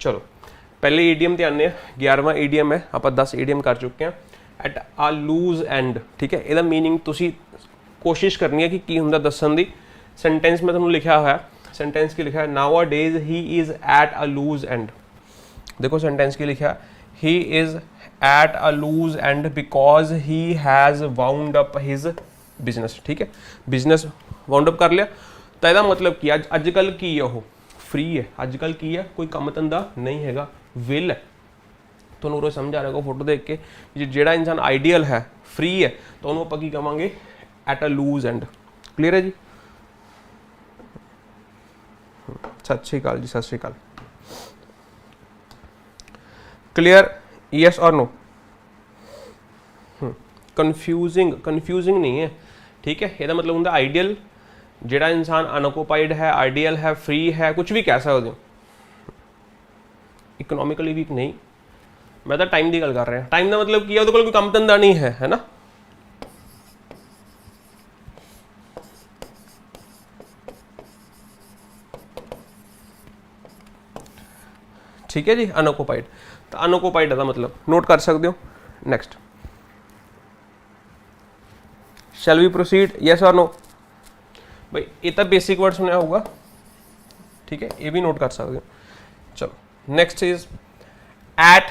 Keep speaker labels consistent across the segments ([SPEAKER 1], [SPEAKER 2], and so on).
[SPEAKER 1] चलो पहले ईडीएम ते आने 11वां ईडीएम है, आप 10 ईडीएम कर चुके हैं। एट आ लूज एंड, ठीक है, ਇਹਦਾ मीनिंग तुसी कोशिश करनी है कि की हुंदा दस्सण दी। सेंटेंस में तुहानूं लिखा हुआ है, सेंटेंस की लिखा है nowadays he is at a loose end. देखो सेंटेंस की लिखा है he is at a loose end because he has wound up his business. ठीक है, बिजनेस वाउंड अप कर लिया तो यदा मतलब की अजकल की है, वो फ्री है। अजकल की है, कोई काम धंधा नहीं हैगा, विल है। तुहानूं रोज़ समझ आ रहा है फोटो देख के, जिहड़ा इंसान आइडियल है, फ्री है, तो उन्होंने आपां की कहांगे at a loose end. Clear है जी? सत श्री अकाल जी, सत श्री अकाल। क्लियर? यस और नो? कन्फ्यूजिंग नहीं है, ठीक है। यदा मतलब होंदा आइडियल, जिहड़ा इंसान अनऑक्यूपाइड है, आइडियल है, फ्री है, कुछ भी कह सकते हो। इकोनॉमिकली वीक नहीं, मैं तो टाइम की गल कर रहा। टाइम का मतलब की है, उहदे कोल कोई काम धंधा नहीं है ना। ठीक है जी, अनऑक्यूपाइड। तो अनऑक्यूपाइड का मतलब नोट कर सकते हो। Next, shall we proceed? Yes और नो? भाई ये तो बेसिक वर्ड सुनया होगा, ठीक है, ये भी नोट कर सकते हो। चलो next is at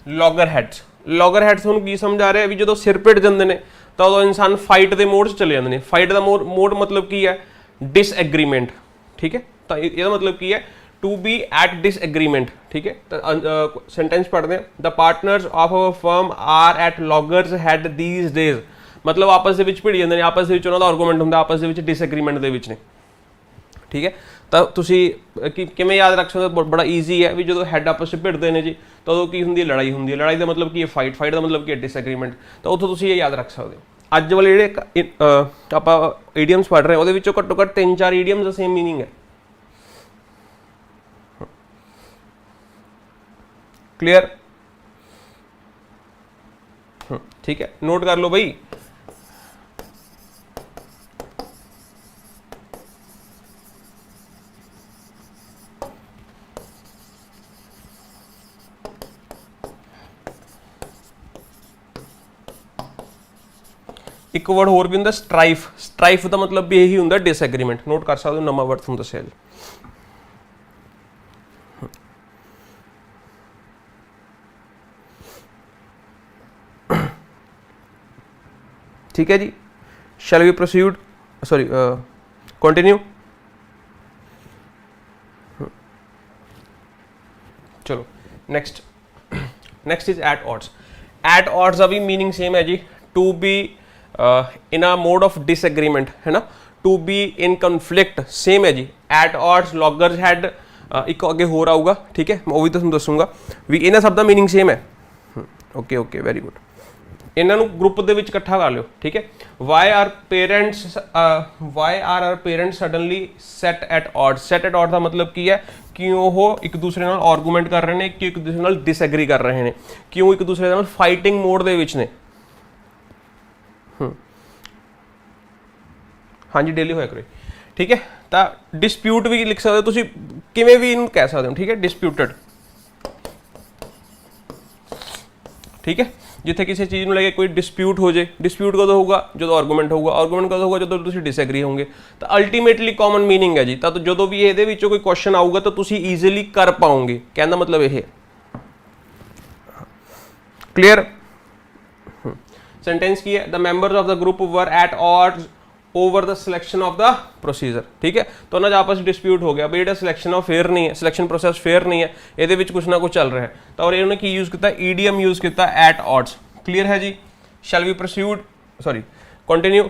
[SPEAKER 1] loggerheads. Loggerheads तुहानूं की समझ आ रहा है भी जो सिर पिट जाते हैं तो उदों इंसान फाइट के मोड चले जाते हैं। फाइट का मोड मतलब की है डिसएग्रीमेंट। ठीक है, तो यह मतलब की है टू बी एट डिसएग्रीमेंट। ठीक है, तो सेंटेंस पढ़ते हैं the partners of our firm are at loggerheads these days. मतलब आपस के भिड़ जाते हैं, आपस के उन्होंने आर्गूमेंट होंगे, आपस के डिसएग्रीमेंट के ने। ठीक है, तो तुसी किमें याद रख सकते हो? बड़ा ईजी है भी जो हैड आपस में भिड़ते हैं जी तो उदों की होंदी है लड़ाई होंदी है। लड़ाई का मतलब की है फाइट, फाइट का मतलब की है डिसएग्रीमेंट। तो उतों तुसी ये याद रख सकते हो। अज वाले जिहड़े आप ईडीएम्स पढ़ रहे हैं उहदे घट्टो घट्ट 3-4 ईडीएम्स का सेम मीनिंग है। क्लियर? ठीक है, नोट कर लो भाई। एक वर्ड होर भी होंगे स्ट्राइफ। स्ट्राइफ का मतलब भी यही होंगे डिसएग्रीमेंट। नोट कर सकते हो, नवा वर्ड तुहानूं दस्सिआ। ठीक है जी, shall we proceed? Sorry, continue. चलो next, next is at odds. At odds का भी मीनिंग सेम है जी, to be in a mode of disagreement, है ना। To be in conflict same है जी। एट ऑड्स, लॉगर्स हैड, एक अगे होर आऊगा, ठीक है, मैं वो भी तुहानूं दसूंगा भी इन्हां सब का मीनिंग सेम है। Okay okay, very good. इन्हों ग्रुप के इकट्ठा कर लो, ठीक है। Why are our parents suddenly set at odd. Set at odd का मतलब की है क्यों वो एक दूसरे नाल आर्गूमेंट कर रहे हैं, क्यों एक दूसरे नाल डिसएग्री कर रहे हैं, क्यों एक दूसरे नाल फाइटिंग मोड दे विच ने। हाँ जी, डेली होया करो, ठीक है। तो डिस्प्यूट भी लिख सकते हो तुसीं, किवें भी इन्हूं कह सकते हो, ठीक है, डिस्प्यूटेड। ठीक है, जिथे किसी चीज़ को लेके कोई डिस्प्यूट हो जाए, डिस्प्यूट कदों होगा जो आर्गूमेंट होगा, आर्गूमेंट कदों होगा जो तुसीं डिसएग्री होंगे। तो अल्टीमेटली कॉमन मीनिंग है जी। तो जो भी ये कोई क्वेश्चन आऊगा तो तुसीं ईजिली कर पाओगे, कहने का मतलब यह। क्लियर? सेंटेंस की है the members of the group were at odds over the selection of the procedure. ठीक है, तो उन्होंने आपस में डिस्प्यूट हो गया भाई ये सिलेक्शन ऑफ फेयर नहीं है, सिलेक्शन प्रोसेस फेयर नहीं है, ये कुछ ना कुछ चल रहा है। तो और इन्होंने की यूज़ किया, ईडीएम यूज़ किया एट ऑड्स। क्लियर है जी? Shall we proceed? Sorry, continue.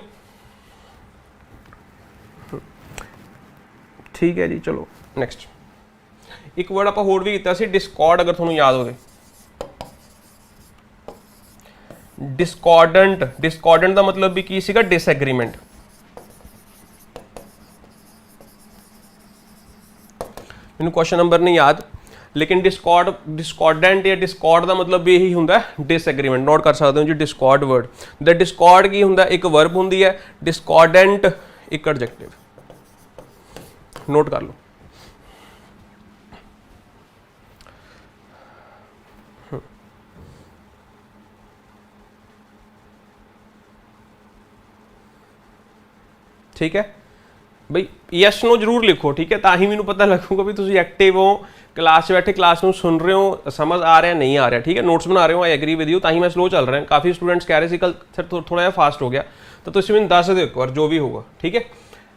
[SPEAKER 1] ठीक है जी, चलो नेक्स्ट। एक वर्ड आप होर भी किया डिस्कॉर्ड, अगर तुहानूं याद हो। डिस्कॉर्डेंट, डिस्कॉर्डेंट का मतलब भी की सीगा डिसएग्रीमेंट। मैनूं क्वेश्चन नंबर नहीं याद, लेकिन डिस्कॉर्डेंट या डिस्कॉर्ड का मतलब भी यही होंगे डिसएग्रीमेंट। नोट कर सकते हो जी डिस्कॉर्ड वर्ड। द डिस्कॉर्ड की होंगे, एक वर्ब होंगी है, डिस्कॉर्डेंट एक एडजेक्टिव। नोट कर लो। ठीक है बई यस नो जरूर लिखो, ठीक है, ताही मैनू पता लगूगा भी तुसीं एक्टिव हो, क्लास बैठे क्लास में सुन रहे हो, समझ आ रहा है नहीं आ रहा, ठीक है, नोट्स बना रहे हो, आई एग्री विद यू, ताही मैं स्लो चल रहा है। काफ़ी स्टूडेंट्स कह रहे थे कल सर थोड़ा जिहा फास्ट हो गया, तो तुसीं मैनूं दस दो एक बार जो भी होगा, ठीक है।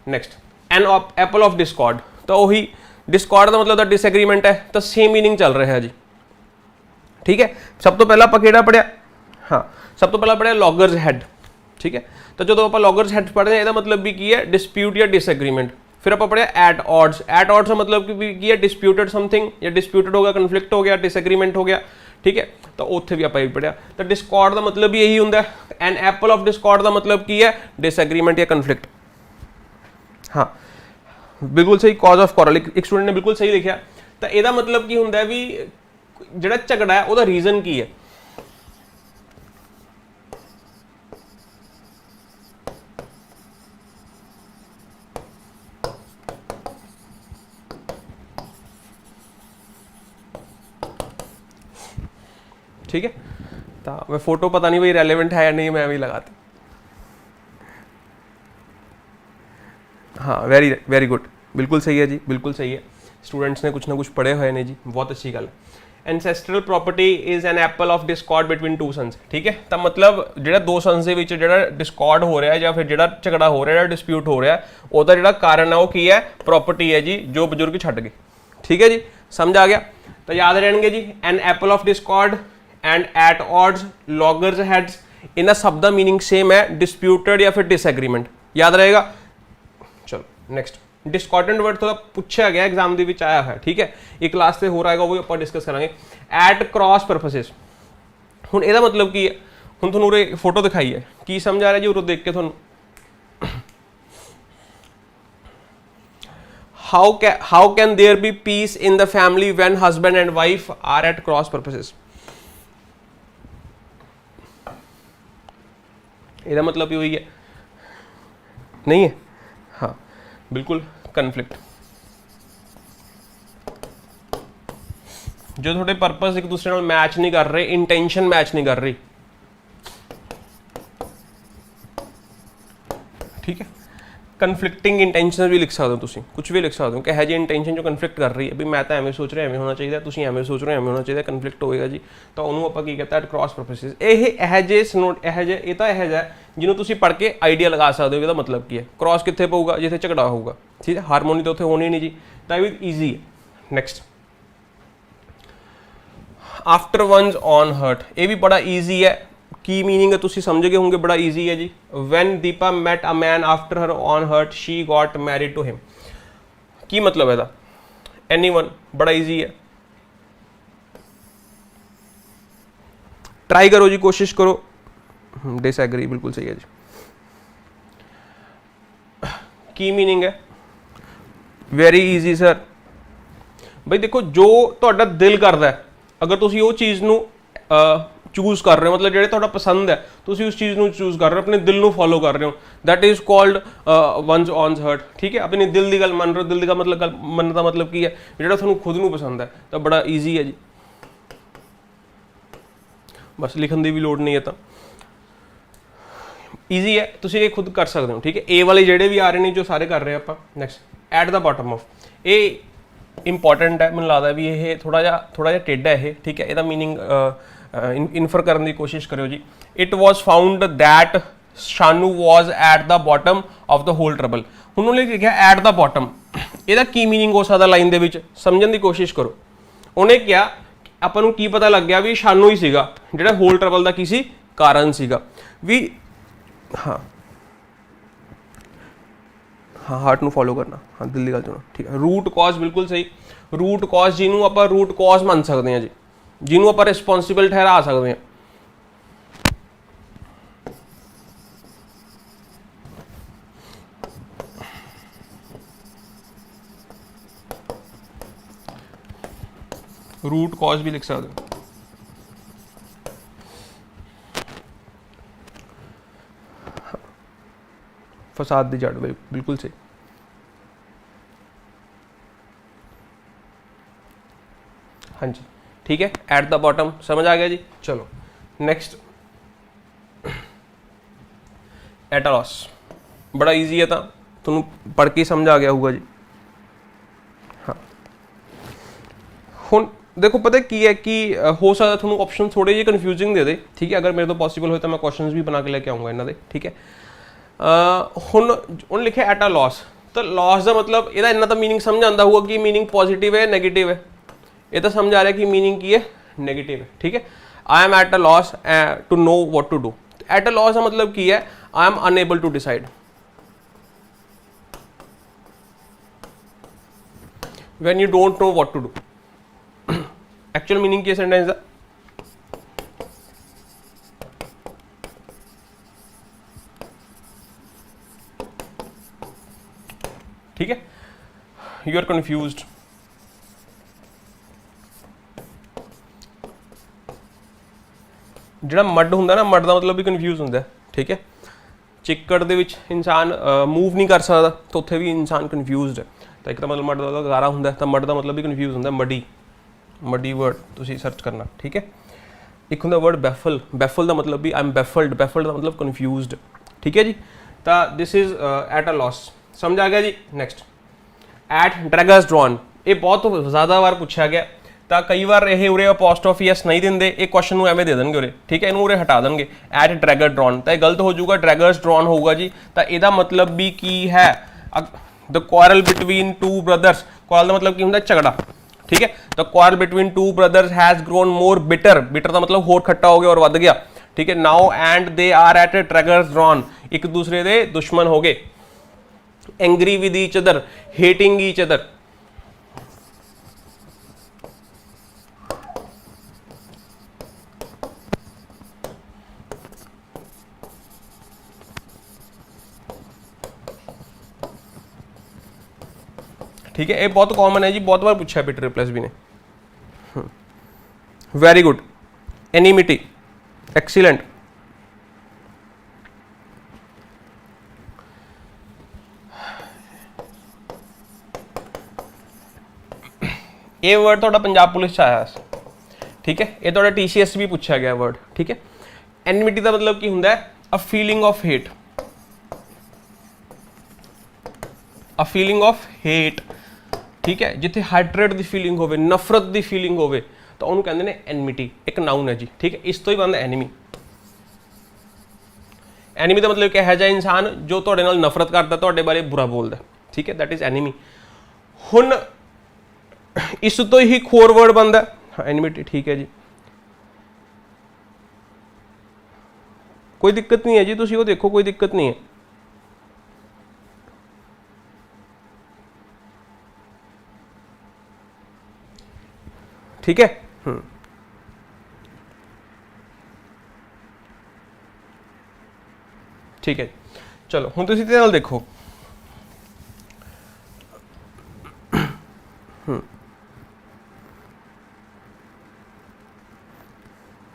[SPEAKER 1] Next an apple of discord, तो वही डिस्कॉर्ड का मतलब डिसएग्रीमेंट है, तो सेम मीनिंग चल रहा है जी, ठीक है। सब तो पहला आपां किहड़ा पढ़िया, हाँ सब तो पहला पढ़िया लॉगर्स हैड, ठीक है, तो जो आप लॉगर्स हैड पढ़ते हैं, मतलब भी की है डिस्प्यूट या डिसएग्रीमेंट। फिर आप पढ़िया एट ऑड्स, एट ऑड्स का मतलब की है डिस्प्यूटेड समथिंग, या डिस्प्यूटेड हो गया, कन्फ्लिक्ट हो गया, डिसएग्रीमेंट हो गया, ठीक है, तो उत्थे भी आप पढ़िया। तो डिस्कॉर्ड का मतलब भी यही होंगे, एन एप्पल ऑफ डिस्कॉर्ड का मतलब की है डिसएग्रीमेंट या कन्फ्लिक्ट। हाँ बिल्कुल सही, कॉज ऑफ कॉरल एक स्टूडेंट ने बिल्कुल सही लिखा। तो यदा मतलब की होंगे भी जिहड़ा झगड़ा है वह रीजन की है, ठीक है। तो मैं फोटो पता नहीं भाई रेलेवेंट है या नहीं, मैं भी लगाती, हाँ वेरी वेरी गुड, बिल्कुल सही है जी, बिल्कुल सही है, स्टूडेंट्स ने कुछ ना कुछ पढ़े हुए ने जी, बहुत अच्छी गल है। Ancestral property is an apple of discord between two sons, ठीक है, तो मतलब जो दो सन्स के विच जिहड़ा डिस्कॉर्ड हो रहा है या फिर जो झगड़ा हो रहा है, डिस्प्यूट हो रहा है, उसका जो कारण है वो की है, प्रॉपर्टी है जी, जो बजुर्ग छड्ड गए, ठीक है जी, समझ आ गया। तो याद रहेंगे जी, an apple of discord and at odds, loggers heads, इन्हां सब दा मीनिंग सेम है, डिस्प्यूटेड या फिर डिसएग्रीमेंट, याद रहेगा। चलो नेक्स्ट, डिस्कॉर्डेंट वर्ड थोड़ा पूछा गया एग्जाम दे विच आया है, ठीक है, एक क्लास से हो रहा है वो भी आप डिस्कस करेंगे। एट क्रॉस परपसेस, हुण इहदा मतलब की है, हुण तुहानूं उरे फोटो दिखाई है, की समझ आ रहा जी उरे देख के तुहानूं, how can there be peace in the family when husband and wife are at cross purposes? ਇਹਦਾ मतलब भी वही है, नहीं है, हाँ बिल्कुल, कन्फ्लिक्ट, जो थोड़े पर्पस एक दूसरे नाल मैच नहीं कर रहे, इंटेंशन मैच नहीं कर रही, ठीक है। कन्फ्लिक्टिंग इंटेंशन भी लिख सकते हो तुसीं, कुछ भी लिख सकते हो कि है जी इंटेंशन जो कन्फ्लिक्ट कर रही है, भी मैं तो एवं सोच रहा एवं होना चाहिए, तुसीं एवं सोच रहे हो एवं होना चाहिए, कन्फ्लिक्ट होएगा जी, तो उन्होंने आप की कहते हैं क्रॉस परपसेस। यह जे नोट यह तो यह जिन्होंने तुसीं पढ़ के आइडिया लगा सकते हो, इसका मतलब की है, क्रॉस कितने पऊगा जिथे झगड़ा होगा, ठीक है, हारमोनी तो उत्थे होनी नहीं जी, तो यह भी ईजी है। Next, after one's own heart, ये भी बड़ा ईजी है, की मीनिंग है तुसीं समझ गए होंगे, बड़ा ईजी है जी। When Deepa met a man after her own heart she got married to him, की मतलब है दा एनीवन, बड़ा ईजी है, ट्राई करो जी, कोशिश करो। डिसएग्री, बिल्कुल सही है जी। की मीनिंग है, वेरी ईजी सर, भाई देखो जो तुहाडा दिल करदा है, अगर तुसीं वो चीज़ नूं चूज कर रहे हो, मतलब जो पसंद है तुसीं उस चीज़ को चूज कर रहे हो, अपने दिल को फॉलो कर रहे हो, that is called one's own heart, ठीक है, अपने दिल की गल मन रहे हो, दिल का मतलब मन का मतलब की है जो थोड़ा खुद को पसंद है, तो बड़ा ईजी है जी, बस लिखने की भी लोड़ नहीं है, तो ईजी है, तुसीं ये खुद कर सकते हो, ठीक है। ए वाले जेडे भी आ रहे हैं जो सारे कर रहे हैं आप। Next, eight the bottom of, ये इंपॉर्टेंट है, मैंने लगता भी ये थोड़ा जा टेढ़ा है, ठीक है, यदा मीनिंग इन्फर करने की कोशिश करो जी। It was found that Shanu was at the bottom of the whole trouble, उन्होंने लिखा एट द बॉटम, यदा की मीनिंग हो सकता लाइन के समझने की कोशिश करो। उन्हें क्या अपन की पता लग गया भी शानू ही सीगा जिहड़ा होल ट्रबल का किसी कारण सीगा भी, हाँ हाँ हार्ट ਨੂੰ फॉलो करना, हाँ दिल की गल सुनो, ठीक है। रूट कॉज, बिल्कुल सही, रूट कॉज जिन्होंने आप रूट कॉज मान सकते हैं जी, जिन्होंने आप रिस्पोंसिबल ठहरा सकते हैं। रूट कॉज भी लिख सकते हो। फसाद दी जड़, बिल्कुल सही। हाँ जी ठीक है, एट द बॉटम समझ आ गया जी। चलो नेक्स्ट, एट अ लॉस, बड़ा इजी है, था ਤੁਹਾਨੂੰ पढ़ के समझ आ गया होगा जी। हाँ हुण देखो पता की है कि हो सकता थोड़ा ऑप्शन थोड़े जे कन्फ्यूजिंग दे दे, ठीक है। अगर मेरे तो पॉसिबल हो तो मैं क्वेश्चंस भी बना के लेके आऊँगा इन्हों के, ठीक है। हुण लिखे एट अ लॉस, तो लॉस का मतलब ये इन्ना तो मीनिंग समझ आता होगा कि मीनिंग पॉजिटिव है नैगेटिव है। ये तो समझ आ रहा है कि मीनिंग की है नैगेटिव है, ठीक है। I am at a loss to know what to do. At a loss का मतलब की है I am unable to decide. When you don't know what to do, actual meaning की सेंटेंस है ठीक है। You are confused. ਜਿਹੜਾ mud ਹੁੰਦਾ ਨਾ, ਮੱਡ ਦਾ ਮਤਲਬ ਵੀ ਕਨਫਿਊਜ਼ ਹੁੰਦਾ, ਠੀਕ ਹੈ। ਚਿੱਕੜ ਦੇ ਵਿੱਚ ਇਨਸਾਨ ਮੂਵ ਨਹੀਂ ਕਰ ਸਕਦਾ, ਤਾਂ ਉੱਥੇ ਵੀ ਇਨਸਾਨ ਕਨਫਿਊਜ਼ਡ ਹੈ। ਤਾਂ ਇੱਕ ਤਾਂ ਮਤਲਬ ਮੱਡ ਦਾ ਗਾਰਾ ਹੁੰਦਾ, ਤਾਂ ਮੱਡ ਦਾ ਮਤਲਬ ਵੀ ਕਨਫਿਊਜ਼ ਹੁੰਦਾ, ਮੱਡੀ। ਮੱਡੀ ਵਰਡ ਤੁਸੀਂ ਸਰਚ ਕਰਨਾ, ਠੀਕ ਹੈ। ਇੱਕ ਹੁੰਦਾ ਵਰਡ ਬੈਫਲ, ਬੈਫਲ ਦਾ ਮਤਲਬ ਵੀ ਆਈ ਐਮ ਬੈਫਲਡ, ਬੈਫਲਡ ਦਾ ਮਤਲਬ ਕਨਫਿਊਜ਼ਡ, ਠੀਕ ਹੈ ਜੀ। ਤਾਂ ਦਿਸ ਇਜ਼ ਐਟ ਅ ਲॉस, ਸਮਝ ਆ ਗਿਆ ਜੀ। ਨੈਕਸਟ ਐਟ ਡਰੈਗਰਸ ਡਰॉन, ਇਹ ਬਹੁਤ ਜ਼ਿਆਦਾ ਵਾਰ ਪੁੱਛਿਆ ਗਿਆ। ਤਾਂ ਕਈ ਵਾਰ ਇਹ ਉਰੇ ਅਪੋਸਟ੍ਰੋਫੀ ਐਸ ਨਹੀਂ ਦਿੰਦੇ, ਇਹ ਕੁਐਸਚਨ ਨੂੰ ਐਵੇਂ ਦੇ ਦੇਣਗੇ ਉਰੇ, ਠੀਕ ਹੈ। ਇਹਨੂੰ ਉਰੇ ਹਟਾ ਦੇਣਗੇ ਐਟ ਡਰੈਗਰ ਡਰॉन, ਤਾਂ ਇਹ ਗਲਤ ਹੋ ਜਾਊਗਾ, ਡਰੈਗਰਸ ਡਰॉन ਹੋਊਗਾ ਜੀ। ਤਾਂ ਇਹਦਾ ਮਤਲਬ ਵੀ ਕੀ ਹੈ, ਦ ਕੁਆਰਲ ਬਿਟਵੀਨ ਟੂ ਬ੍ਰਦਰਸ। ਕੁਆਰਲ ਦਾ ਮਤਲਬ ਕੀ ਹੁੰਦਾ, ਝਗੜਾ, ठीक है। तो quarrel between two brothers has grown more bitter, bitter का मतलब होर खट्टा हो गया और वध गया, ठीक है। Now and they are at daggers drawn, एक दूसरे दे दुश्मन हो गए। Angry with each other, hating each other, ठीक है। ये बहुत कॉमन है जी, बहुत बार पूछा है बिटर रिप्लेस भी ने। Very good. Enmity, excellent. ये वर्ड थोड़ा पंजाब पुलिस च आया, ठीक है। ये थोड़ा TCS भी पूछा गया वर्ड, ठीक है। एनिमिटी का मतलब की हुंदा है a feeling of hate, a feeling of hate, ठीक है। जिथे हाइट्रेट की फीलिंग होवे, नफरत की फीलिंग होवे, तो उन्होंने कहते हैं एनिमिटी, एक नाउन है जी, ठीक है। इस तो ही बनता एनिमी। एनिमी का मतलब क्या है, जा इंसान जो तुहाडे नाल नफरत करता, तुहाडे बारे बुरा बोलता, ठीक है, दैट इज एनिमी। हुण इस तो ही खोर वर्ड बनता एनिमिटी, ठीक है जी। कोई दिक्कत नहीं है जी, तुसीं वो देखो, कोई दिक्कत नहीं है। ठीक है। ठीक है, चलो हुण तुसीं इहदे नाल देखो।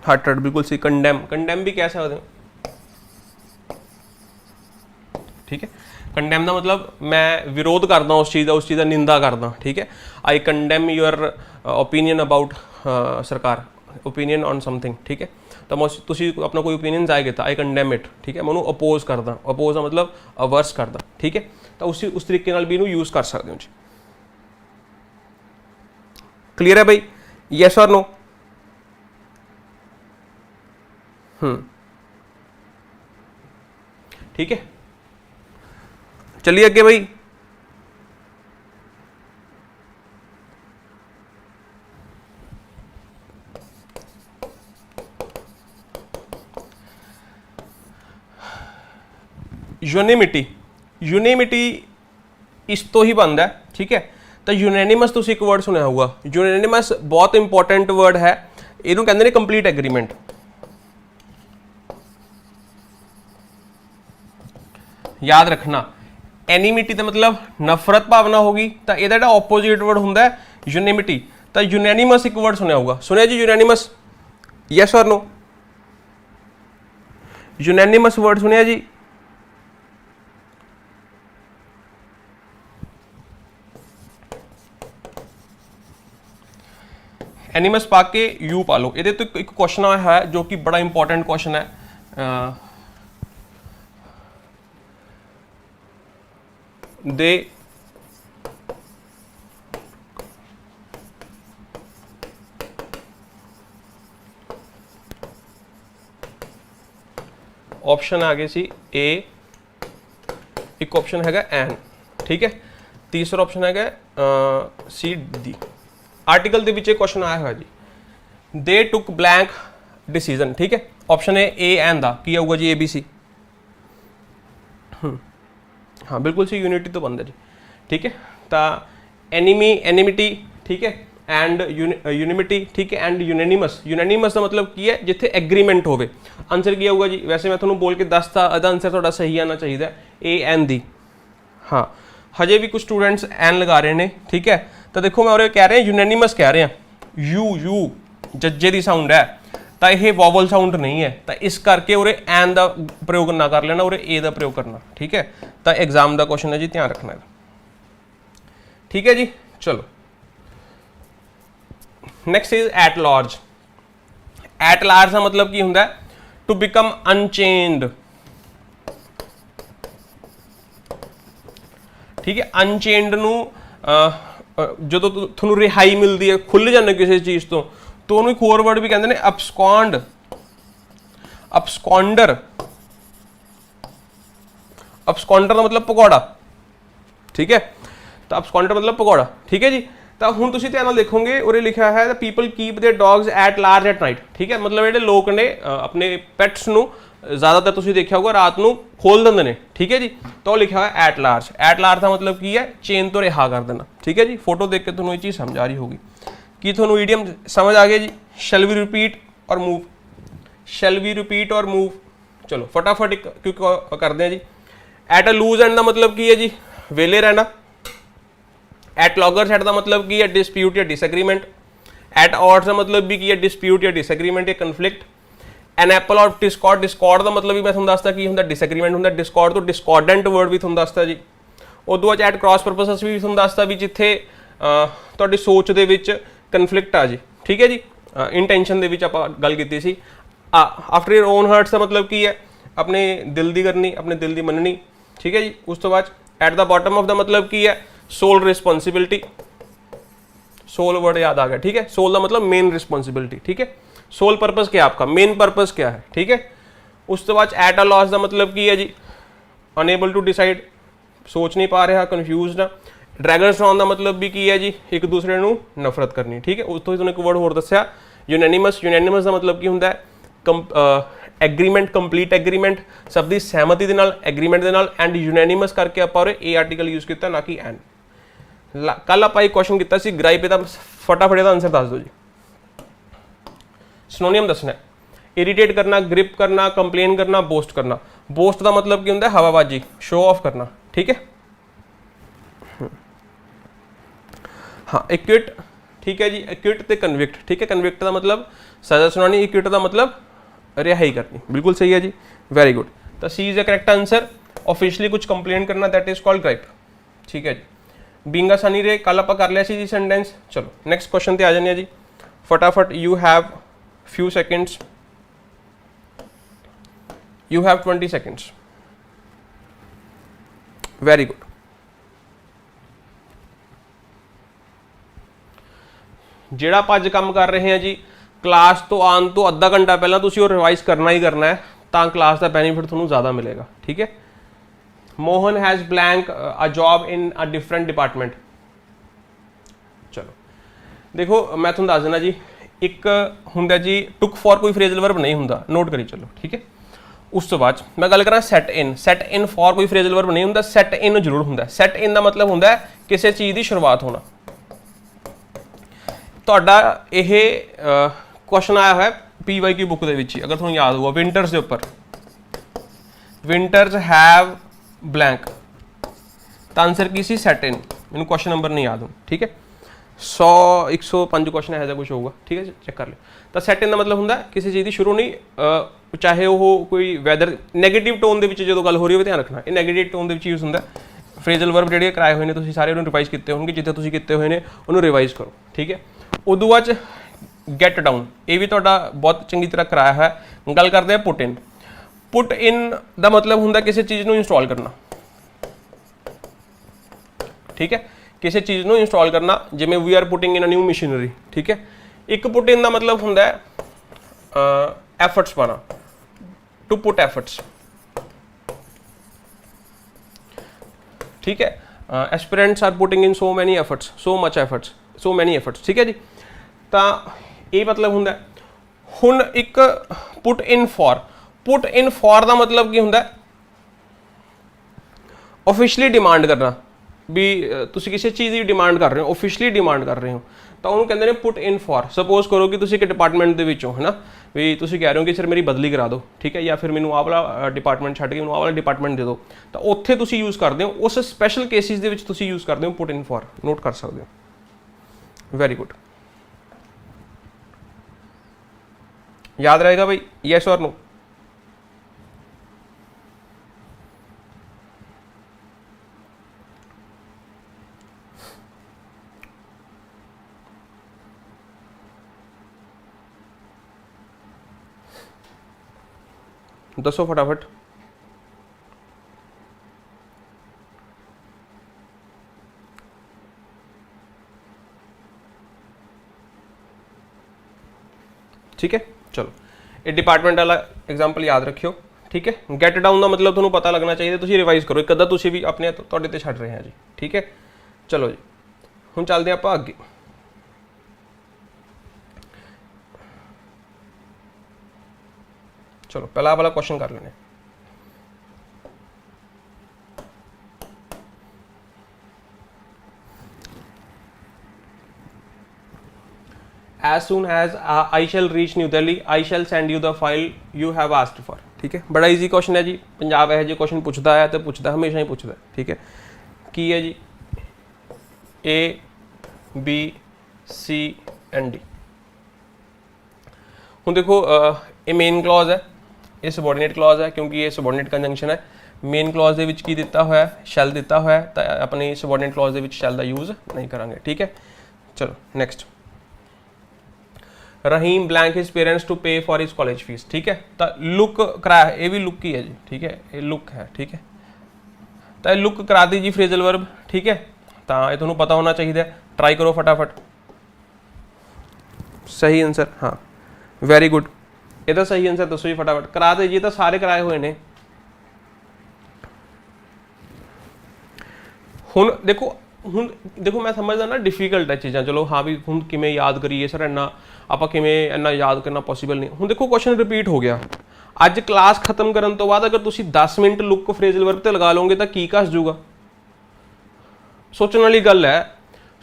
[SPEAKER 1] हार्टेड बिल्कुल सी। कंडेम, कंडेम भी कह सकते हो, ठीक है। कंडेम का मतलब मैं विरोध करदा उस चीज़ का निंदा करदा, ठीक है। आई कंडेम योर ओपीनियन अबाउट सरकार, ओपीनियन ऑन समथिंग, ठीक है। तो तुसीं अपना कोई ओपीनियन जाएगा तो आई कंडेम इट, ठीक है। मैं उन्होंने अपोज करदा, अपोज का मतलब अवर्स करदा, ठीक है। तो उस तरीके नाल भी इनू यूज़ कर सकते हो जी। क्लीयर है भाई, यस और नो? ठीक है, चलिए अगे भाई। यूनैनिमिटी, यूनैनिमिटी इस तो ही बनता है, ठीक है। तो यूनैनिमस तुसीं एक वर्ड सुनिया होगा, यूनैनिमस बहुत इंपॉर्टेंट वर्ड है। इनू कहते हैं कंप्लीट एग्रीमेंट। याद रखना, एनिमिटी का मतलब नफरत भावना होगी, तो यदा ऑपोजिट वर्ड होंगे यूनैनिमिटी। तो यूनैनिमस एक वर्ड सुनिया होगा, सुनिया जी यूनैनिमस, यस और नो? यूनैनिमस वर्ड सुनिया जी? एनिमस पा के यू पा लो। ये तो एक क्वेश्चन है जो कि बड़ा इंपॉर्टेंट क्वेश्चन है। दे ऑप्शन आ गए सी ए, एक ऑप्शन हैगा एन, ठीक है, तीसरा ऑप्शन हैगा सी डी। आर्टिकल ਦੇ ਵਿੱਚ ਇਹ क्वेश्चन आया हुआ जी, दे टुक ब्लैंक डिसीजन, ठीक है। ऑप्शन ए एन का की आऊगा जी, ए बी सी। हाँ बिल्कुल सी, यूनिटी तो बनता जी, ठीक है। तो एनिमी एनिमिटी, ठीक है, एंड यूनिमिटी, ठीक है, एंड यूनैनिमस। यूनैनिमस का मतलब की है जिथे एग्रीमेंट होवे। आंसर की आऊगा जी, वैसे मैं थोड़ा बोल के दसता, अदा आंसर थोड़ा सही आना चाहिए, ए एन दी। हाँ हजे भी कुछ स्टूडेंट्स एन लगा रहे हैं, ठीक है। तो देखो मैं और कह रहे हैं यूनैनिमस कह रहे हैं, यू जज्जे की साउंड है, तो यह वॉवल साउंड नहीं है, तो इस करके उरे एन का प्रयोग ना कर लेना, उरे ए का प्रयोग करना, ठीक है। तो एग्जाम का क्वेश्चन है जी, ध्यान रखना है, ठीक है जी। चलो next is at large. At large का मतलब की होंगे टू बिकम अनचेंड, ठीक है। अनचेंड नू जो थोनू रिहाई मिलती है, खुल जाने किसी चीज़ तो उन्होंने एक होर वर्ड भी कहते हैं अपस्कॉन्ड, अपस्कॉन्डर। अपस्कॉन्डर का मतलब पकौड़ा, ठीक है। तो अपस्कॉन्डर मतलब पकौड़ा, ठीक है जी। तो हुण तुसीं ध्यान नाल देखोगे उरे लिखा है the people keep their dogs at large at night, ठीक है। मतलब जिहड़े लोग ने अपने पैट्स नू ज़्यादातर तुसीं देखा होगा रात नू खोल देंदे ने, ठीक है जी। तो लिखा हुआ है एट लार्ज। एट लार्ज का मतलब की है चेन तो रिहा कर देना, ठीक है जी। फोटो देख के तुहानूं ये चीज़ समझ आ रही होगी कि तुहानूं ईडियम समझ आ गया जी। शैल वी रिपीट और मूव, शैल वी रिपीट और मूव। चलो फटाफट क्यों करते हैं जी। एट अ लूज एंड का मतलब की है जी, वेले रहना। एट लॉगर सेट का मतलब की है डिस्प्यूट या डिसएग्रीमेंट। एट ऑड्स का मतलब भी की है डिस्प्यूट या डिसएग्रीमेंट या कन्फ्लिक्ट। एन एप्पल और डिस्कॉर्ड, डिस्कॉर्ड का मतलब भी मैं तुहानूं दसदा की हुंदा डिसएग्रीमेंट हुंदा। डिस्कॉर्ड तो डिस्कॉर्डेंट वर्ड भी तुहानूं दसदा जी। उदों बाद एट क्रॉस परपसेस भी तुहानूं दसदा भी जिथे तुहाडी सोच दे विच कन्फ्लिक्ट आ जी, ठीक है जी। इंटेंशन दे विच आपां गल कीती सी। आफ्टर योर ओन हर्ट्स का मतलब की है अपने दिल दी करनी, अपने दिल दी मननी, ठीक है जी। उस तो बाद eight the bottom of the मतलब की है सोल रिस्पॉन्सिबिलिटी। सोल वर्ड याद आ गया, ठीक है। सोल का मतलब मेन रिस्पॉन्सिबिलिटी, ठीक है। सोल पर्पस क्या है आपका, मेन पर्पस क्या है, ठीक है। उस तो बाद एट अ लॉस का मतलब की है जी अनेबल टू डिसाइड, सोच नहीं पा रहा, कन्फ्यूज ना। ड्रैगन स्ट्रॉन का मतलब भी की है जी एक दूसरे को नफरत करनी, ठीक है। उस तो तुहानूं एक वर्ड होर दस्सिया यूनैनिमस। यूनैनिमस का मतलब की हुंदा है एग्रीमेंट, कंप्लीट एग्रीमेंट, सब की सहमति के नाल, एग्रीमेंट के नाल। एंड यूनैनिमस करके आप ए आर्टिकल यूज़ किया, ना कि एन। कल आप एक क्वेश्चन किया सी ग्राइप, का फटाफट इसका आंसर दस दो जी। सिनोनियम दसना है, इरीटेट करना, ग्रिप करना, कंप्लेन करना, बोस्ट करना। बोस्ट का मतलब की होंदा है हवाबाजी, शो ऑफ करना, ठीक है। हाँ एक्विट, ठीक है जी। एक्विट ते कन्विक्ट, ठीक है। कन्विक्ट का मतलब सजा सुनानी, एक्विट का मतलब रिहाई करनी, बिल्कुल सही है जी, वेरी गुड। तो C is the correct answer. Officially कुछ कंप्लेन करना, दैट इज कॉल्ड ग्राइप, ठीक है जी। बीइंग अ सनी रे कल आप कर लिया सी जी सेंटेंस। चलो नेक्स्ट क्वेश्चन ते आ जाने जी फटाफट। You have few seconds, you have 20 seconds, very good। ਜਿਹੜਾ ਆਪਾਂ ਅੱਜ ਕੰਮ ਕਰ ਰਹੇ ਹਾਂ ਜੀ, क्लास तो आने तो अद्धा घंटा पहला तुसीं वो रिवाइज करना ही करना है, तो क्लास का बेनीफिट थोड़ा ज़्यादा मिलेगा, ठीक है। Mohan has blank a job in a different department. चलो देखो मैं तुहानूं दस देना जी, एक हुंदा जी टुक फॉर कोई फ्रेजल वर्ब नहीं हुंदा, नोट करी चलो, ठीक है। उस तो बाद मैं गल करा sat in. Sat in for कोई फ्रेजल वर्ब नहीं हुंदा, सैट इन जरूर हुंदा। सैट इन का मतलब हुंदा है किसी चीज़ की शुरुआत होना। तुहाडा यह क्वेश्चन आया है PY की बुक दे विच, अगर तुहानूं याद होगा विंटर्स के उपर, विंटर्स हैव ब्लैंक, तो आंसर की सी सैट इन। मैनूं क्वेश्चन नंबर नहीं याद हो, ठीक है। 105 क्वेश्चन है कुछ होगा, ठीक है, चेक कर लो। तो सैट इन का मतलब होंगे किसी चीज़ की शुरू नहीं, चाहे वो कोई वैदर नैगेटिव टोन के जो गल हो रही है ध्यान रखना, ये नैगेटिव टोन के यूज़ होंगे। फ्रेजल वर्ब जो कराए हुए हैं सारे उन्होंने रिवाइज किए होंगे, जितने तुम किए हुए हैं उन्होंने रिवाइज करो, ठीक है। उदों बाद गैट डाउन, ये भी तुहाडा बहुत चंगी तरह कराया है। गल करते हैं पुट इन। पुट इन का मतलब होंगे किसी चीज़ को इंस्टॉल करना, ठीक है, किसी चीज़ ਨੂੰ इंस्टॉल करना, जिमें we are putting in a new machinery, ठीक है। एक पुट इन का मतलब होंगे एफर्ट्स पाना, टू पुट एफर्ट्स, ठीक है। Aspirants are putting in so many efforts, so much efforts, so many efforts, ठीक है जी। तो ये मतलब होंगे हुण एक पुट इन फॉर का मतलब की होंगे ऑफिशियली डिमांड करना, भी तुसी किसी चीज़ की डिमांड कर रहे हो, ऑफिशियली डिमांड कर रहे हो, तो उन्होंने कहते हैं पुट इन फॉर। सपोज करो कि तुसी एक डिपार्टमेंट के विचों है ना, भी तुसी कह रहे हो कि सर मेरी बदली करा दो, ठीक है, या फिर मैनू आह वाला डिपार्टमेंट छड्ड के मैनू आह वाला डिपार्टमेंट दे दो, तो उत्थे तुसी यूज़ करते हो, उस स्पैशल केसिस दे विच तुसी यूज़ करते हो पुट इन फॉर, नोट कर सकते हो। वेरी गुड, याद रहेगा भाई, यस और नो। दसो फटाफट। ठीक है, चलो ये डिपार्टमेंट वाला एग्जाम्पल याद रखियो, ठीक है। गैट डाउन का मतलब तुम्हें पता लगना चाहिए, तुम रिवाइज करो एक अद्धा, तुम भी अपने तुहाडे ते छड्ड रहे हैं जी, ठीक है। चलो जी हुण चलते हैं आप अगे। चलो पहला वाला क्वेश्चन कर लेने। As soon as I shall reach New Delhi, I shall send you the file you have asked for, ठीक है। बड़ा इजी क्वेश्चन है जी, पंजाब यह जो क्वेश्चन पूछता है तो पूछता हमेशा ही पूछता है, ठीक है। की है जी A B C and D। हुण देखो ये मेन क्लॉज है, ये सबॉर्डिनेट क्लॉज है, क्योंकि ये सबॉर्डिनेट कंजंक्शन है। मेन क्लॉज दे विच की दिता हुआ है, शैल दिता हुआ है, तो अपनी सबॉर्डिनेट क्लॉज दे विच शैल का यूज़ नहीं करांगे, ठीक है। चलो next, Rahim blank his parents to pay for his college fees, ठीक है। तो लुक कराया, ये भी लुक ही है जी, ठीक है, ये लुक है, ठीक है। तो लुक करा दी जी फ्रेजल वर्ब, ठीक है। तो ये तुम्हें पता होना चाहिए, ट्राई करो फटाफट। सही आंसर, हाँ वेरी गुड, ये सही आंसर दसो जी फटाफट। करा दे जी, तो सारे कराए हुए ने। हुण देखो मैं समझदा ना डिफिकल्ट है चीज़ां, चलो हाँ भी हुण किवें याद करिए सर, इन्ना आपां किवें इन्ना याद करना पॉसीबल नहीं। हुण देखो क्वेश्चन रिपीट हो गया, अज क्लास खत्म करन तो बाद अगर तुसीं 10 मिनट लुक फ्रेजल वर्ब ते लगा लोगे तो की घस जूगा। सोचने वाली गल है,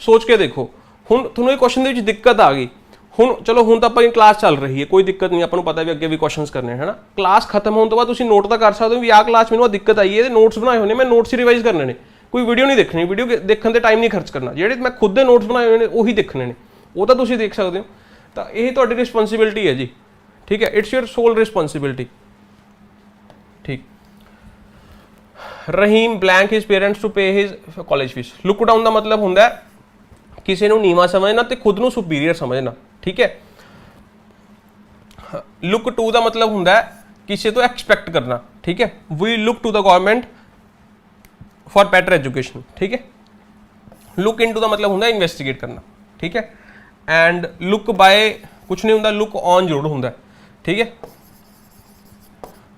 [SPEAKER 1] सोच के देखो। हुण तुहानूं ये क्वेश्चन दे विच दिक्कत आ गई, हुण चलो हुण तां आपां क्लास चल रही है, कोई दिक्कत नहीं, आपां पता भी अगे भी क्वेश्चन करने है ना। क्लास खत्म होने तो बाद तुसीं नोट तो कर सकते हो भी आह क्लास मैनूं दिक्कत आई है, नोट्स बनाए होने, मैं नोट्स रिवाइज करने ने, कोई वीडियो नहीं देखनी, वीडियो देखने टाइम नहीं खर्च करना, ਜਿਹੜੇ मैं खुद ਦੇ नोट्स बनाए हुए ਉਹੀ देखने ने, वो तो तुसीं देख सकते हो। तो यही ਤੁਹਾਡੀ रिस्पोंसिबिलिटी है जी, ठीक है, इट्स योर सोल रिस्पोंसिबिलिटी, ठीक। रहीम ब्लैंक हिज पेरेंट्स टू पे his college fees. Look down का मतलब होंगे किसी को नीवा समझना तो खुद को सुपीरियर समझना, ठीक है। लुक टू का मतलब होंगे किसी तो एक्सपैक्ट करना, ठीक है। We look to the government for better education, ठीक है। लुक इनटू का मतलब होंगे इन्वेस्टिगेट करना, ठीक है। एंड लुक बाय कुछ नहीं होंगे, लुक ऑन जरूर होंगे, ठीक है।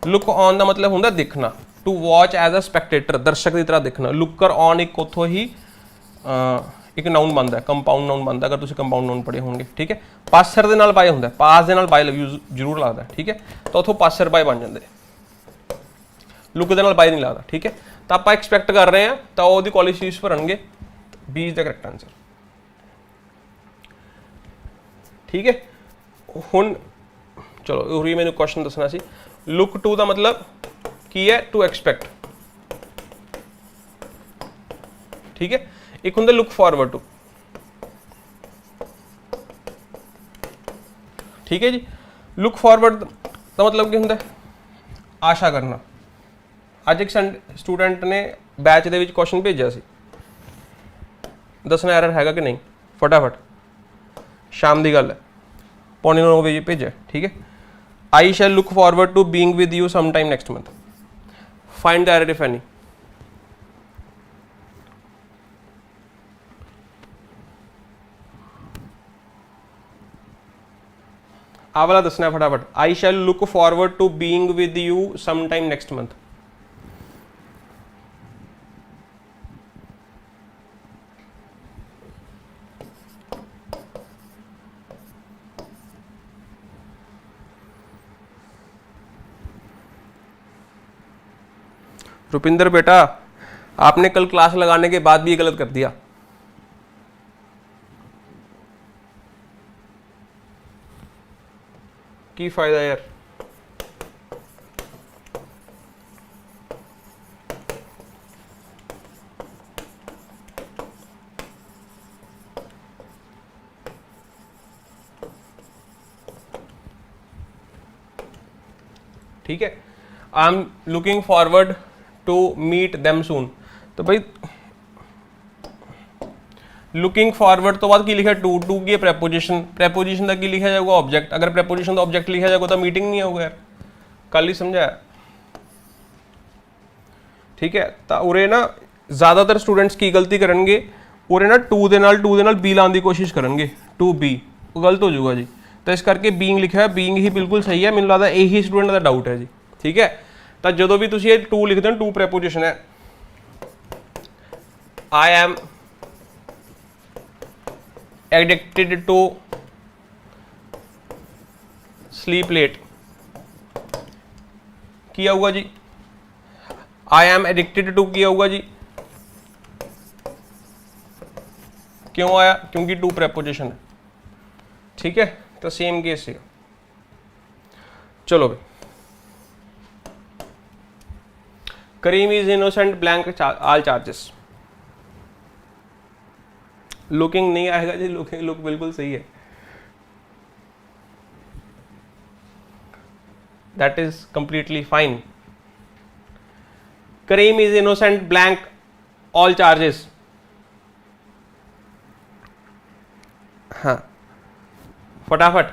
[SPEAKER 1] लुक ऑन का मतलब होंगे देखना, टू वॉच एज अ स्पैक्टेटर, दर्शक की तरह देखना। लुकर ऑन एक उतों ही एक नाउन बनता है, कंपाउंड नाउन बनता है, अगर तुम कंपाउंड नाउन पढ़े होंगे, ठीक है। पासर के नाल बाय होंगे, पास के नाल बाय यूज जरूर लगता है, ठीक है। तो उतों पासर बाय बन जाते, लुक के नाल बाय नहीं लगता, ठीक है। तो आप एक्सपैक्ट कर रहे हैं तो वो कॉलेज फीस भरनगे, B is the correct answer, ठीक है। हुण चलो उरी मैंने क्वेश्चन दसना सी। लुक टू का मतलब की है, टू एक्सपैक्ट, ठीक है। एक होंगे लुक फॉरवर्ड टू, ठीक है जी। लुक फॉरवर्ड का मतलब की होंगे आशा करना। अज एक स्टूडेंट ने बैच के क्वेश्चन भेजा सी, दसना एरर हैगा कि नहीं, फटाफट, शाम की गल है, 8:45 बजे भेजा, ठीक है। I shall look forward to being with you some time next month, find the error if any. आ वाला दसना है फटाफट। I shall look forward to being with you some time next month. Rupinder बेटा, आपने कल क्लास लगाने के बाद भी ये गलत कर दिया। की फायदा यार। ठीक है, I am looking forward to meet them soon. तो भाई लुकिंग फॉरवर्ड तो बाद की लिखा टू, टू की प्रेपोजिशन, प्रेपोजिशन तक की लिखा जाएगा ऑब्जेक्ट। अगर प्रेपोजिशन तो ऑब्जेक्ट लिखा जाएगा तो मीटिंग नहीं होगा यार, कल ही समझाया। ठीक है, तो उरे ना ज़्यादातर स्टूडेंट्स की गलती करेंगे, उरे ना टू दे नाल बी लाने की कोशिश करेंगे, टू बी, गलत हो जाएगा जी। तो इस करके बीइंग लिखा है, बीइंग ही बिल्कुल सही है। मैंने लगता यही स्टूडेंट का डाउट है जी। ठीक है, तो जो भी तुम ये टू लिखते हो, टू प्रेपोजिशन है। I am addicted to sleep late, किया हुआ जी। आई एम एडिक्टेड टू किया हुआ जी, क्यों आया? क्योंकि टू प्रेपोजिशन है। ठीक है, तो सेम केस है। चलो भाई, Karim is innocent blank all charges. Looking नहीं आएगा जी, लुकिंग लुक बिल्कुल सही है, that is completely fine. Karim is innocent blank all charges. हाँ फटाफट,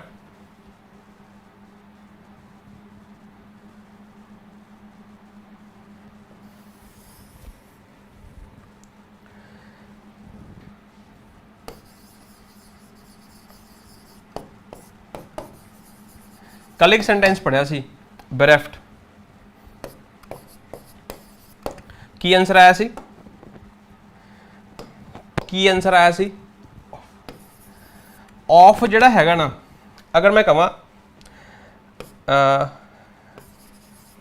[SPEAKER 1] कल एक सेंटेंस पढ़िया सी, बेरेफ्ट की आंसर आया सी, की आंसर आया सी ऑफ जिहड़ा हैगा ना, अगर मैं कहां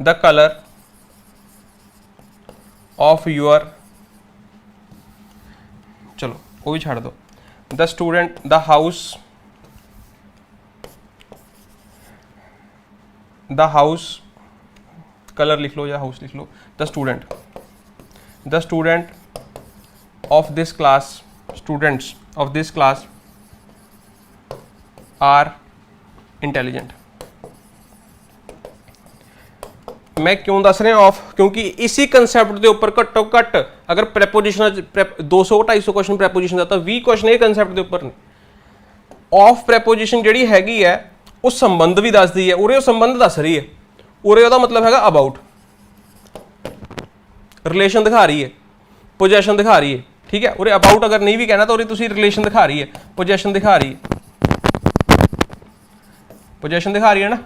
[SPEAKER 1] द कलर ऑफ यूअर, चलो वो भी छाड़ दो, the student, the house, the house, colour लिख लो या हाउस लिख लो, the student of this class, students of this class are intelligent. मैं क्यों दस रहा ऑफ? क्योंकि इसी कंसैप्ट के उपर घट्टो घट अगर प्रेपोजिशन 200-250 क्वेश्चन प्रेपोजिशन का, तो 20 क्वेश्चन ये कंसैप्ट के उपर ने। ऑफ प्रेपोजिशन जी हैगी है वो संबंध भी दसदी है, उरे संबंध दस रही है, उरे ਉਹਦਾ मतलब है अबाउट, रिलेशन दिखा रही है, पोजेशन दिखा रही है। ठीक है, उरे अबाउट अगर नहीं भी कहना तो उरे तुसी रिलेशन दिखा रही है, पोजेशन दिखा रही है, पोजेशन दिखा रही है ना।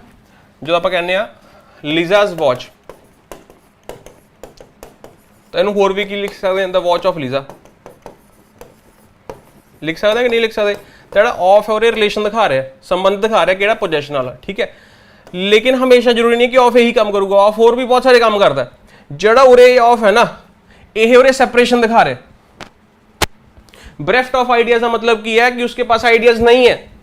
[SPEAKER 1] जो आप कहने लीजाज वॉच, तो इनू होर भी की लिख सकते हैं, द वॉच ऑफ लीजा लिख सकते हैं कि नहीं लिख सकते। तो ऑफ है और रिलेशन दिखा रहा है, संबंध दिखा रहा है कि पोजेशन वाला। ठीक है, लेकिन हमेशा जरूरी नहीं कि ऑफ यही काम करूगा, ऑफ और भी बहुत सारे काम करता है। जड़ा उरे ऑफ है ना, ये उरे सेपरेशन दिखा रहे। ब्रेफ्ट ऑफ आइडियाज का मतलब की है कि उसके पास आइडियाज नहीं है,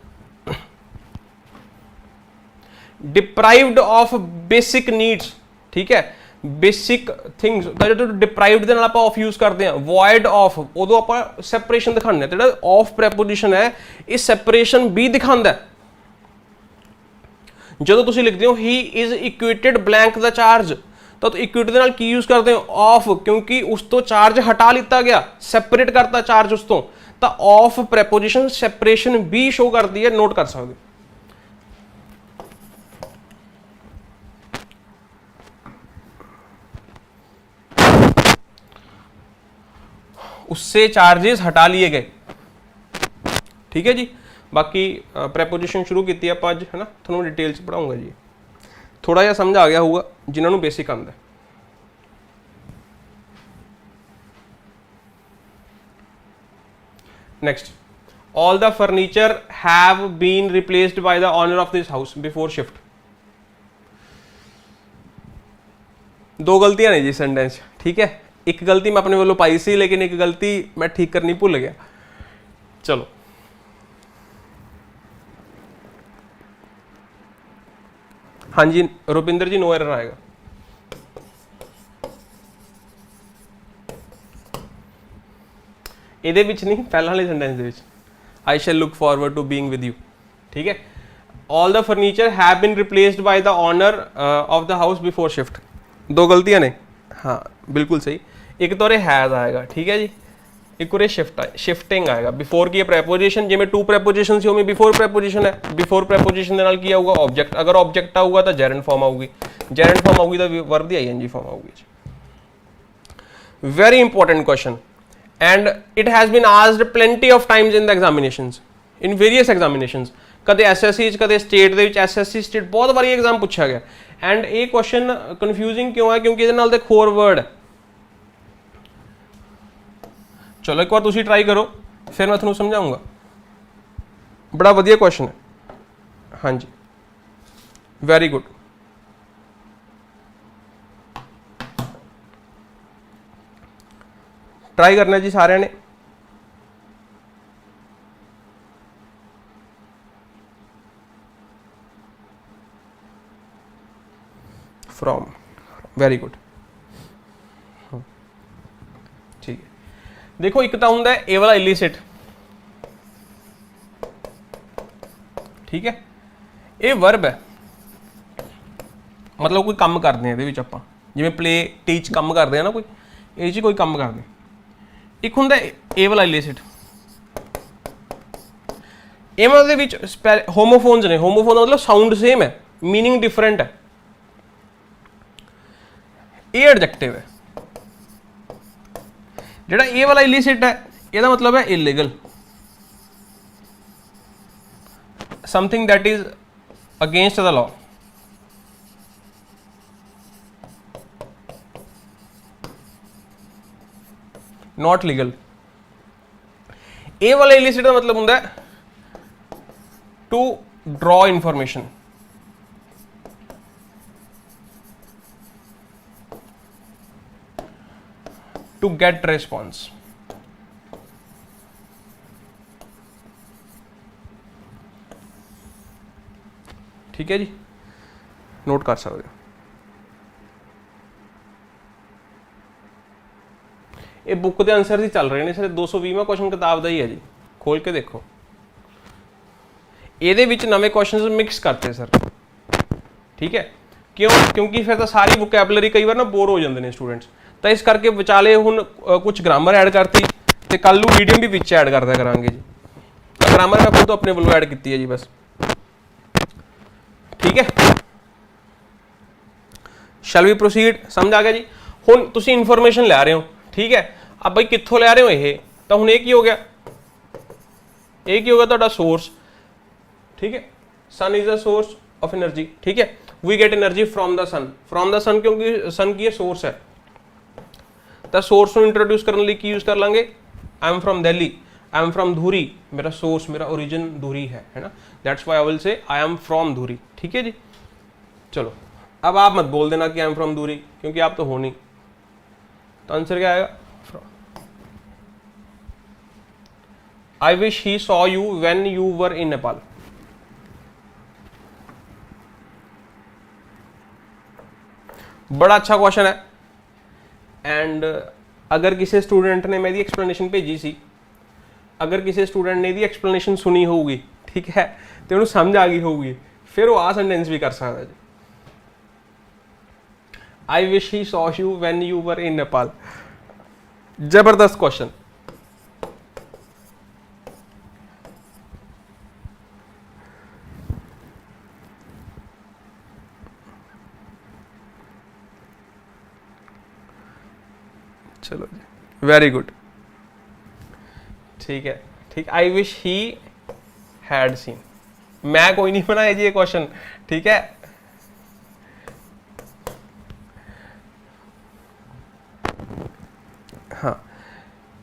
[SPEAKER 1] डिप्राइव्ड ऑफ बेसिक नीड्स। ठीक है, बेसिक थिंग्स जो डिप्राइव्ड दे नाल आपां ऑफ यूज करते हैं, वॉइड ऑफ उदों आपां सैपरेशन दिखाने। तो ऑफ प्रेपोजिशन है इस सैपरेशन भी दिखाता है। जो तुम लिखते हो he is equated blank the charge, तो इक्विटी नाल की यूज करते हो ऑफ, क्योंकि उस तो चार्ज हटा लिता गया, सैपरेट करता चार्ज उस तो ऑफ प्रेपोजिशन सैपरेशन भी शो करती है, नोट कर सकते। उससे चार्जेस हटा लिए गए। ठीक है जी, बाकी प्रैपोजिशन शुरू की आप अज है ना, थोड़ा डिटेल च पढ़ाऊँगा जी, थोड़ा जिहा समझ आ गया होगा जिन्होंने बेसिक आंदा। Next, all the furniture have been replaced by the owner of this house before shift। दो गलतियां नहीं जी सेंटेंस, ठीक है, एक गलती मैं अपने वालों पाई सी लेकिन एक गलती मैं ठीक करनी भूल गया। चलो हाँ जी रुपिंदर जी, नो एरर आएगा। ਇਹਦੇ ਵਿੱਚ नहीं, पहला वाले सेंटेंस ਦੇ ਵਿੱਚ I shall look forward to being with you, ठीक है। All the furniture have been replaced by the owner of the house before shift। दो गलतियां ने, हाँ बिल्कुल सही। एक तो हैज़ आएगा, ठीक है जी, एक और शिफ्टिंग आएगा। बिफोर की प्रैपोजिशन जिमें टू प्रैपोजिशन से उमें बिफोर प्रैपोजिशन है, बिफोर प्रैपोजिशन के नाल की आऊगा ऑब्जेक्ट, अगर ऑब्जेक्ट आऊगा तो जेरेंट फॉर्म आऊगी, जेरेंट फॉर्म आऊगी तो वर्ब दी आईएनजी फॉर्म आऊगी। Very important question and it has been asked plenty of times in the examinations, in various examinations। कदे SSC कदे स्टेट ਦੇ ਵਿੱਚ SSC स्टेट बहुत बारी एग्जाम पूछा गया। एंड ये क्वेश्चन कन्फ्यूजिंग क्यों है, क्योंकि ਇਹਦੇ ਨਾਲ ਦੇ खोर वर्ड है। चलो एक बार तुसी ट्राई करो फिर मैं ਤੁਹਾਨੂੰ समझाऊंगा। बड़ा वधिया क्वेश्चन है, हाँ जी वेरी गुड। ट्राई करना जी सारे ने। फ्रॉम, वेरी गुड, ठीक है। देखो एक तो होंगे ए वाला इलिसिट, ठीक है, ये वर्ब है, मतलब कोई काम करते हैं ये आप, जिमें प्ले टीच काम करते हैं ना, कोई ये कोई काम करते हैं। एक होंगे ए वाला इलिसिट, इहदे होमोफोन्स ने, होमोफोन मतलब साउंड सेम है, मीनिंग डिफरेंट है। ये एडजेक्टिव है, जेड़ा ए वाला इलिसिट है यदा मतलब है illegal, something that is against the law. Not legal. A वाला इलिसिट का मतलब होंगे to draw information, to get response. ठीक है जी, नोट कर सकते हो। ये बुक के आंसर ही चल रहे हैं, सिर्फ 220वां क्वेश्चन किताब का ही है जी, खोल के देखो। ये नवे क्वेश्चन मिक्स करते सर, ठीक है, क्यों, क्योंकि फिर तो सारी वोकैबलरी कई बार ना बोर हो जाते हैं स्टूडेंट्स, तो इस करके विचाले हुण कुछ ग्रामर ऐड करती, तो कल नूं मीडियम भी विच ऐड करदा करांगे जी। तो ग्रामर मैं खुद अपने वालों ऐड की है जी बस, ठीक है। शैल वी प्रोसीड, समझ आ गया जी। हुण तुसीं इन्फॉर्मेशन लै रहे हो, ठीक है, अब भाई कित्थों लै रहे हो ये, तो हुण ये की हो गया, ये की हो गया तुहाडा सोर्स, ठीक है। Sun is the source of energy, ठीक है, we get energy from the sun, from the sun क्योंकि सन की सोर्स है, तो सोर्स को इंट्रोड्यूस करने लिए की यूज कर लेंगे, I am from Delhi, I am from Dhuri, मेरा सोर्स, मेरा ओरिजिन धूरी है ना, that's why I will say I am from धूरी, ठीक है जी। चलो अब आप मत बोल देना कि आई एम फ्रॉम धूरी, क्योंकि आप तो हो नहीं, तो आंसर क्या आएगा, I wish he saw you when you were in Nepal. बड़ा अच्छा क्वेश्चन है, एंड अगर किसी स्टूडेंट ने मेरी एक्सप्लेनेशन भेजी सी, अगर किसी स्टूडेंट ने दी एक्सप्लेनेशन सुनी होगी, ठीक है, तो उन्हें समझ आ गई होगी, फिर वो आ सेंटेंस भी कर सकता है। I wish he saw you when you were in Nepal, जबरदस्त क्वेश्चन। चलो जी, वेरी गुड, ठीक है, ठीक। I wish he had seen. मैं कोई नहीं बनाया जी ये क्वेश्चन, ठीक है। हाँ,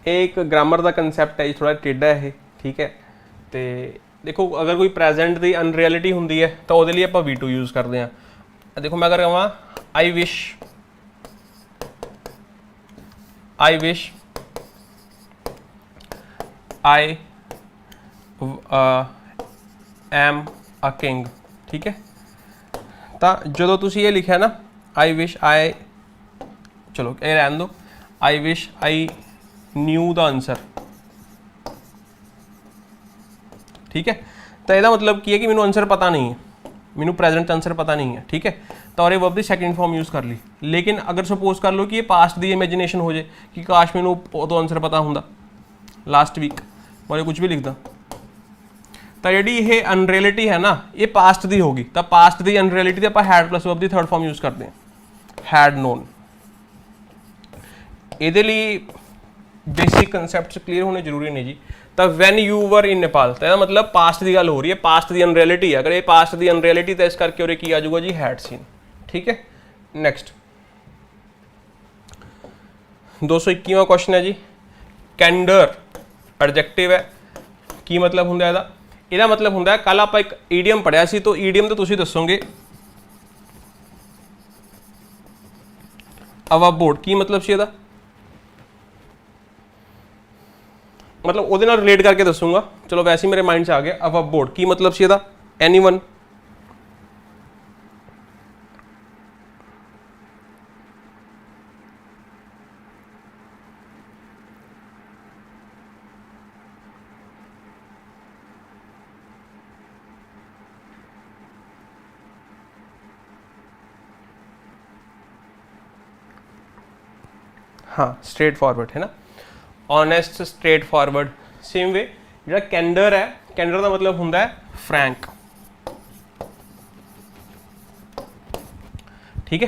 [SPEAKER 1] एक ग्रामर का कंसैप्ट है, थोड़ा टेढ़ा है, ठीक है। तो देखो अगर कोई प्रेजेंट की अनरियलिटी होंगी है तो वो लिए आप V2 यूज़ करते हैं। देखो मैं अगर कहा I wish I am a king, ठीक है। तो जो तुसी ये लिखा ना आई विश आई, चलो ये रहन दो, I wish I knew the answer, ठीक है। तो यदा मतलब की है कि मैंने आंसर पता नहीं है, मैंने प्रेजेंट आंसर पता नहीं है, ठीक है। तो और वर्ब की सैकेंड फॉर्म यूज़ कर ली। लेकिन अगर सपोज कर लो कि ये पास्ट की इमेजिनेशन हो जाए कि काश मैंने तो आंसर पता होंगे लास्ट वीक, और कुछ भी लिखता, तो जी ये अनरियलिटी है ना, ये पास्ट की होगी। तो पास्ट की अनरियलिटी आप हैड प्लस वर्ब की थर्ड फॉर्म यूज़ करते हैं, हैड नोन। ये लिए बेसिक कंसैप्ट क्लीयर होने जरूरी नहीं जी। तो when you were in Nepal, तो मतलब पास्ट की गल हो रही है, पास्ट की अनरियलिटी है। अगर ये पास्ट की अनरियलिटी तो इस करके और की आ जाऊगा जी हैड सीन, ठीक है। नैक्सट 221वां क्वेश्चन है जी, कैंडर एडजेक्टिव है, की मतलब होंगे ਇਹਦਾ मतलब होंगे, कल आप एक ईडियम पढ़िया सी, तो ईडियम तो तुसी दसोगे अवा बोर्ड, की मतलब सी ਇਹਦਾ, मतलब वो रिलेट करके दसूंगा। चलो वैसे ही मेरे माइंड से आ गया अब बोर्ड, की मतलब सी ਇਹਦਾ, एनीवन। हाँ स्ट्रेट फॉरवर्ड है ना, honest straight forward. Same way जो कैंडर है, कैंडर का मतलब होंगे फ्रैंक, ठीक है।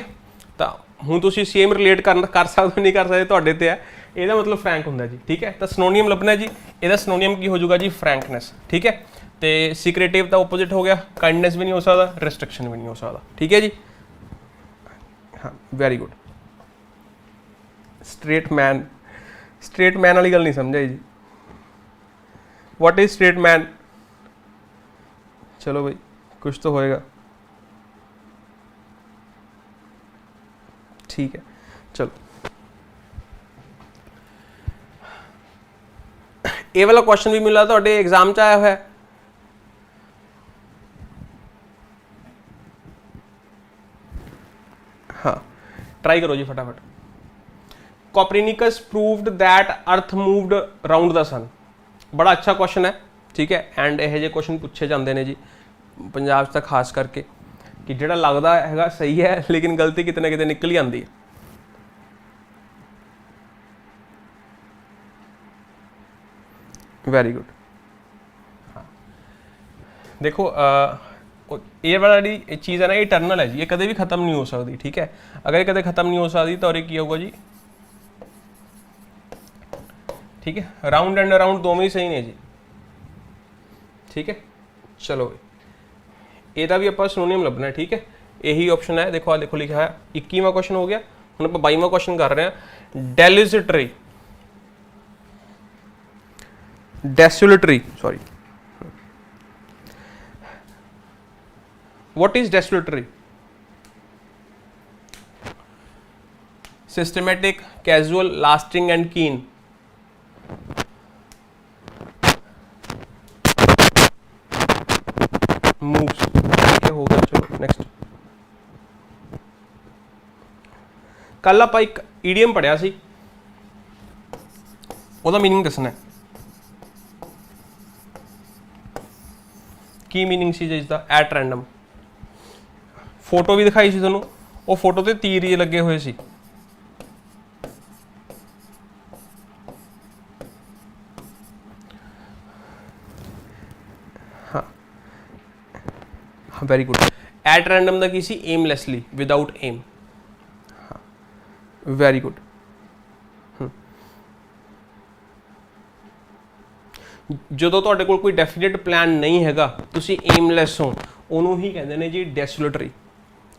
[SPEAKER 1] तो हूँ तुम सेम रिलेट कर सकते नहीं कर सकते, तुहाडे ते है। ਇਹਦਾ मतलब फ्रैंक होंगे जी, ठीक है। तो सिनोनियम लभना जी, ਇਹਦਾ सिनोनियम की हो जाएगा जी फ्रैंकनेस, ठीक है। तो सीक्रेटिव का ओपोजिट हो गया, काइंडनेस भी नहीं हो सकता, रिस्ट्रिक्शन भी नहीं हो सकता, ठीक है जी। हाँ वेरी गुड। स्ट्रेट मैन वाली गल नहीं समझाई जी, व्हाट इज स्ट्रेट मैन। चलो भाई कुछ तो होएगा, ठीक है। चलो ये वाला क्वेश्चन भी मिला तो एग्जाम च आया हुआ है। हाँ ट्राई करो जी फटाफट। Copernicus proved that earth moved round the sun, बड़ा अच्छा क्वेश्चन है, ठीक है। एंड यह क्वेश्चन पूछे जाते हैं जी पंजाब तक खास करके, कि जोड़ा लगता है सही है लेकिन गलती कितने कितने निकल ही आती है। Very good. हाँ देखो ये वाली चीज़ है ना, इटरनल है जी, ये कभी भी खत्म नहीं हो सकती, ठीक है। अगर ये कभी खत्म नहीं हो सकती तो और ये होगा जी, ठीक है। राउंड एंड अराउंड दोनों ही सही ने जी, ठीक है। चलो ਇਹਦਾ भी आप सिनोनियम लभना है, ठीक है। यही ऑप्शन है, देखो देखो लिखा है 21वां क्वेश्चन हो गया। हम आप 22वां क्वेश्चन कर रहे हैं, desultory sorry, what is desultory. Systematic, casual, lasting and keen. Moves, ठीक है हो गया। चलो नेक्स्ट, कल आप एक ईडियम पढ़िया सी, ਉਹਦਾ मीनिंग दसना है, की मीनिंग सी जिसका एट रैंडम। फोटो भी दिखाई सी तुहानूं, वो फोटो ते तीर ही लगे हुए सी, हाँ वेरी गुड। एट रैंडम का की सी, एमलैसली, विदाउट एम। हाँ वेरी गुड। ਜਦੋਂ ਤੁਹਾਡੇ ਕੋਲ ਕੋਈ ਡੈਫੀਨਿਟ ਪਲਾਨ ਨਹੀਂ ਹੈਗਾ, ਤੁਸੀਂ ਏਮਲੈਸ ਹੋ, ਉਹਨੂੰ ਹੀ ਕਹਿੰਦੇ ਨੇ ਜੀ ਡੈਸੋਲੇਟਰੀ।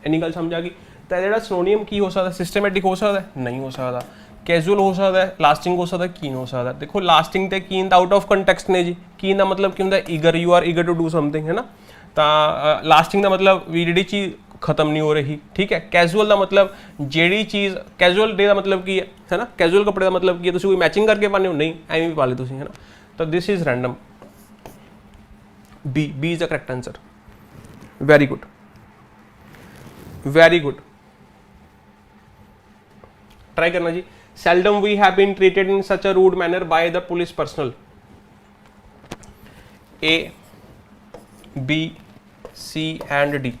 [SPEAKER 1] ਇੰਨੀ ਗੱਲ ਸਮਝ ਆ ਗਈ। ਤਾਂ ਜਿਹੜਾ ਸਿਨੋਨੀਅਮ ਕੀ ਹੋ ਸਕਦਾ, ਸਿਸਟਮੈਟਿਕ ਹੋ ਸਕਦਾ, ਨਹੀਂ ਹੋ ਸਕਦਾ, ਕੈਜੂਅਲ ਹੋ ਸਕਦਾ, ਲਾਸਟਿੰਗ ਹੋ ਸਕਦਾ, ਕੀਨ ਹੋ ਸਕਦਾ। ਦੇਖੋ ਲਾਸਟਿੰਗ ਤੇ ਕੀਨ ਤਾਂ ਆਊਟ ਆਫ ਕੰਟੈਕਸਟ ਨੇ ਜੀ। ਕੀਨ ਦਾ ਮਤਲਬ ਕੀ ਹੁੰਦਾ, eager, you are eager to do something, ਹੈ ਨਾ। ਤਾਂ ਲਾਸਟਿੰਗ ਦਾ ਮਤਲਬ ਵੀ ਜਿਹੜੀ ਚੀਜ਼ ਖਤਮ ਨਹੀਂ ਹੋ ਰਹੀ, ਠੀਕ ਹੈ। ਕੈਜੂਅਲ ਦਾ ਮਤਲਬ ਜਿਹੜੀ ਚੀਜ਼, ਕੈਜੂਅਲ ਡੇ ਦਾ ਮਤਲਬ ਕੀ ਹੈ ਨਾ, ਕੈਜੂਅਲ ਕੱਪੜੇ ਦਾ ਮਤਲਬ ਕੀ ਹੈ, ਤੁਸੀਂ ਕੋਈ ਮੈਚਿੰਗ ਕਰਕੇ ਪਾਉਂਦੇ ਹੋ, ਨਹੀਂ ਐਵੇਂ ਵੀ ਪਾ ਲਏ ਤੁਸੀਂ, ਹੈ ਨਾ। ਤਾਂ this is random. B is the correct answer. Very good, very good, try करना जी। seldom we have been treated in such a rude manner by the police personnel। A, B, C and D।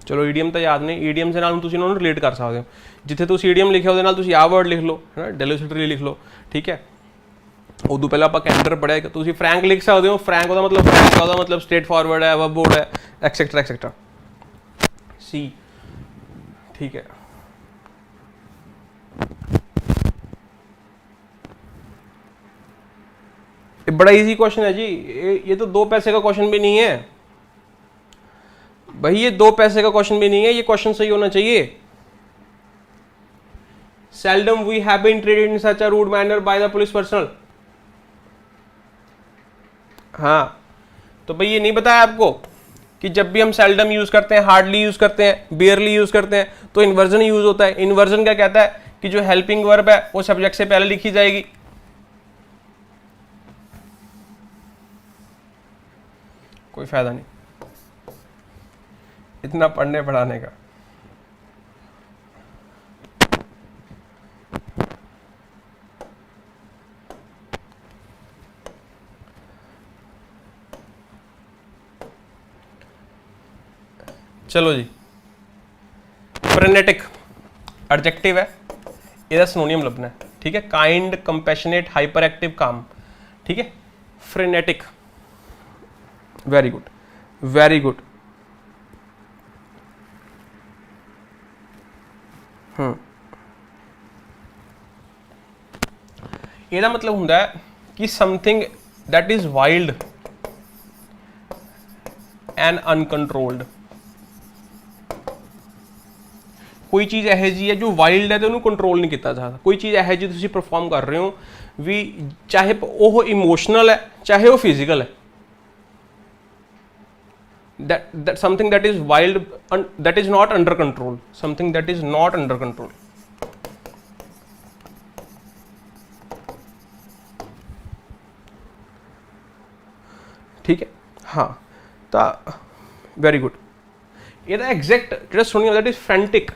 [SPEAKER 1] चलो EDM तो याद नहीं, EDM से नाल तुसीं उन्हां नूं रिलेट कर सकते हो। जिथे तुसीं ईडीएम लिखिया उहदे नाल तुसीं आ वर्ड लिख लो, है ना, डेलोसिटरी लिख लो, ठीक है। उदों पहले आपां कैंडर पढ़िया, तुसीं फ्रैंक लिख सकते हो। फ्रैंक का मतलब फ्रैंक का मतलब स्ट्रेट फॉरवर्ड है, वर्बोर्ड है, एक्सेट्रा एक्सेट्रा। सी, ठीक है। ये बड़ा इजी क्वेश्चन है जी, ये तो 2 पैसे का क्वेश्चन भी नहीं है भाई, ये 2 पैसे का क्वेश्चन भी नहीं है, ये क्वेश्चन सही होना चाहिए। seldom we have been treated in such a rude manner by the police personnel। हाँ, तो भाई ये नहीं बताया आपको कि जब भी हम seldom यूज करते हैं, हार्डली यूज करते हैं, बेयरली यूज करते हैं, तो इन्वर्जन यूज होता है। इन्वर्जन क्या कहता है कि जो हेल्पिंग वर्ब है वो सब्जेक्ट से पहले लिखी जाएगी। कोई फायदा नहीं इतना पढ़ने पढ़ाने का। चलो जी, फ्रेनेटिक एडजेक्टिव है, ਇਹਦਾ सिनोनियम लभना है, ठीक है। काइंड, कंपैशनेट, हाइपर एक्टिव, काम, ठीक है। फ्रेनेटिक, वेरी गुड, वेरी गुड। ਇਹਦਾ मतलब ਹੁੰਦਾ है कि something that is wild and uncontrolled. कोई चीज़ ਇਹੋ जी है जो वाइल्ड है तो उन्होंने कंट्रोल नहीं किया जा सकता। कोई चीज़ ਇਹੋ जी तुसीं परफॉर्म कर रहे हो भी, चाहे वो इमोशनल है चाहे वो फिजिकल है, that something that is wild, that is not under control, something that is not under control। ठीक है, हाँ। तो वेरी गुड। ਇਹਦਾ एग्जैक्ट ਜਿਹੜਾ सुनिए दैट इज फ्रेंटिक।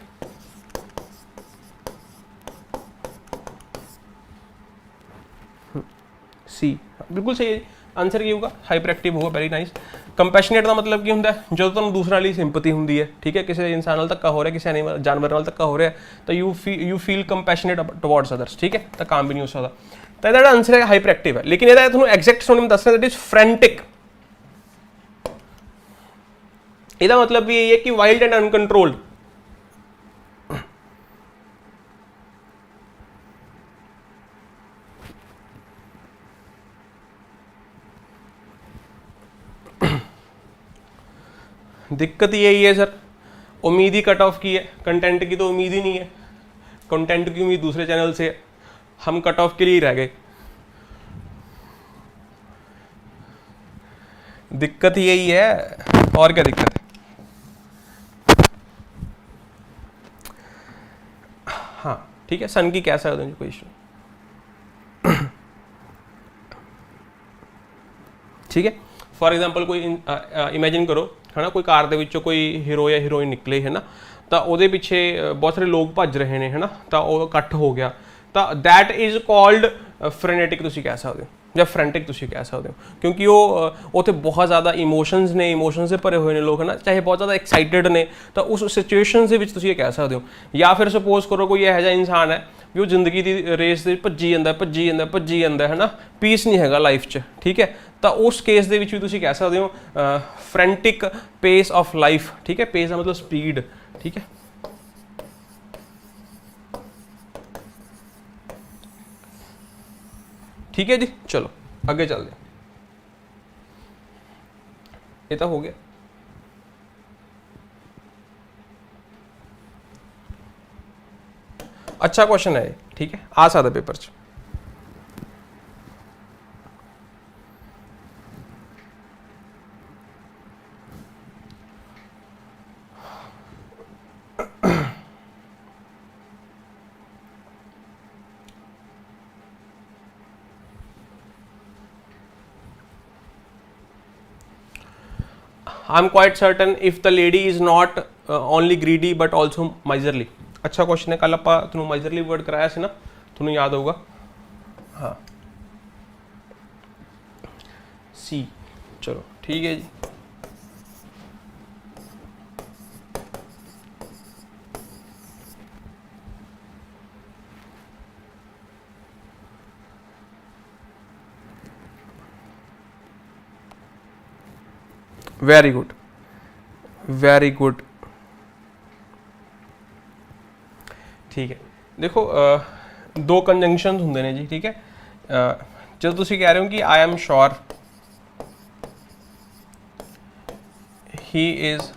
[SPEAKER 1] सी बिल्कुल सही है, आंसर की होगा हाइपर एक्टिव होगा। Very nice. कंपैशनेट का मतलब की होंगे जो तुहानूं दूसरे वाली सिंपति होंगी है, ठीक है। किसी इंसान नाल धक्का हो रहा है, किसी एनिमल जानवर नाल धक्का हो रहा है, तो you feel compassionate towards others, ठीक है। तो काम भी नहीं हो सकता। तो इसका आंसर है हाइपर एक्टिव है, लेकिन यदा तुहानूं एग्जैक्ट सिनोनिम दसना दैट इज फ्रेंटिक। इसका मतलब भी यही है कि वाइल्ड एंड अनकंट्रोल्ड। दिक्कत यही है सर, उम्मीद ही कट ऑफ की है, कंटेंट की तो उम्मीद ही नहीं है। कंटेंट की उम्मीद दूसरे चैनल से है, हम कट ऑफ के लिए ही रह गए। दिक्कत यही है, और क्या दिक्कत है। हाँ ठीक है, सन की कह सकते हैं कोई इशू, ठीक है। फॉर एग्जाम्पल कोई इमेजिन करो, है ना, कोई कार दे विचों कोई हीरो या हीरोइन निकले, है ना, तो वो पिछे बहुत सारे लोग भज रहे हैं, है ना, तो वो कट हो गया, तो दैट इज कॉल्ड फ्रेनेटिक तुसीं कह सकते हो, या फ्रेंटिक तुसीं कह सकते हो, क्योंकि वो उत्थे बहुत ज़्यादा इमोशनस ने, इमोशन से भरे हुए ने लोग, है ना, चाहे बहुत ज़्यादा एक्साइटेड ने, तो उस सिचुएशन के तुसीं ये कह सकते हो। या फिर सपोज करो कोई यह इंसान है भी वो जिंदगी की रेस भज्जी जाता, है ना, पीस नहीं हैगा लाइफ च, ठीक है। ਤਾਂ ਉਸ ਕੇਸ ਦੇ ਵਿੱਚ ਵੀ ਤੁਸੀਂ ਕਹਿ ਸਕਦੇ ਹੋ ਫਰੈਂਟਿਕ ਪੇਸ ਆਫ ਲਾਈਫ, ਠੀਕ ਹੈ, ਪੇਸ ਦਾ ਮਤਲਬ ਸਪੀਡ, ਠੀਕ ਹੈ। ठीक है जी, चलो आगे चलते हैं। ये तो हो गया। अच्छा क्वेश्चन है, ठीक है, आ सकता पेपर च। I am quite certain if the lady is not only greedy but also miserly। अच्छा क्वेश्चन है, कल ਆਪਾਂ ਤੁਹਾਨੂੰ miserly वर्ड कराया ਸੀ ना, ਤੁਹਾਨੂੰ याद होगा। हाँ सी, चलो ठीक है जी। वेरी गुड, वेरी गुड, ठीक है। देखो दो कंजंक्शन होंगे ने जी, ठीक है। जो तुसी कह रहे हो कि I am sure he is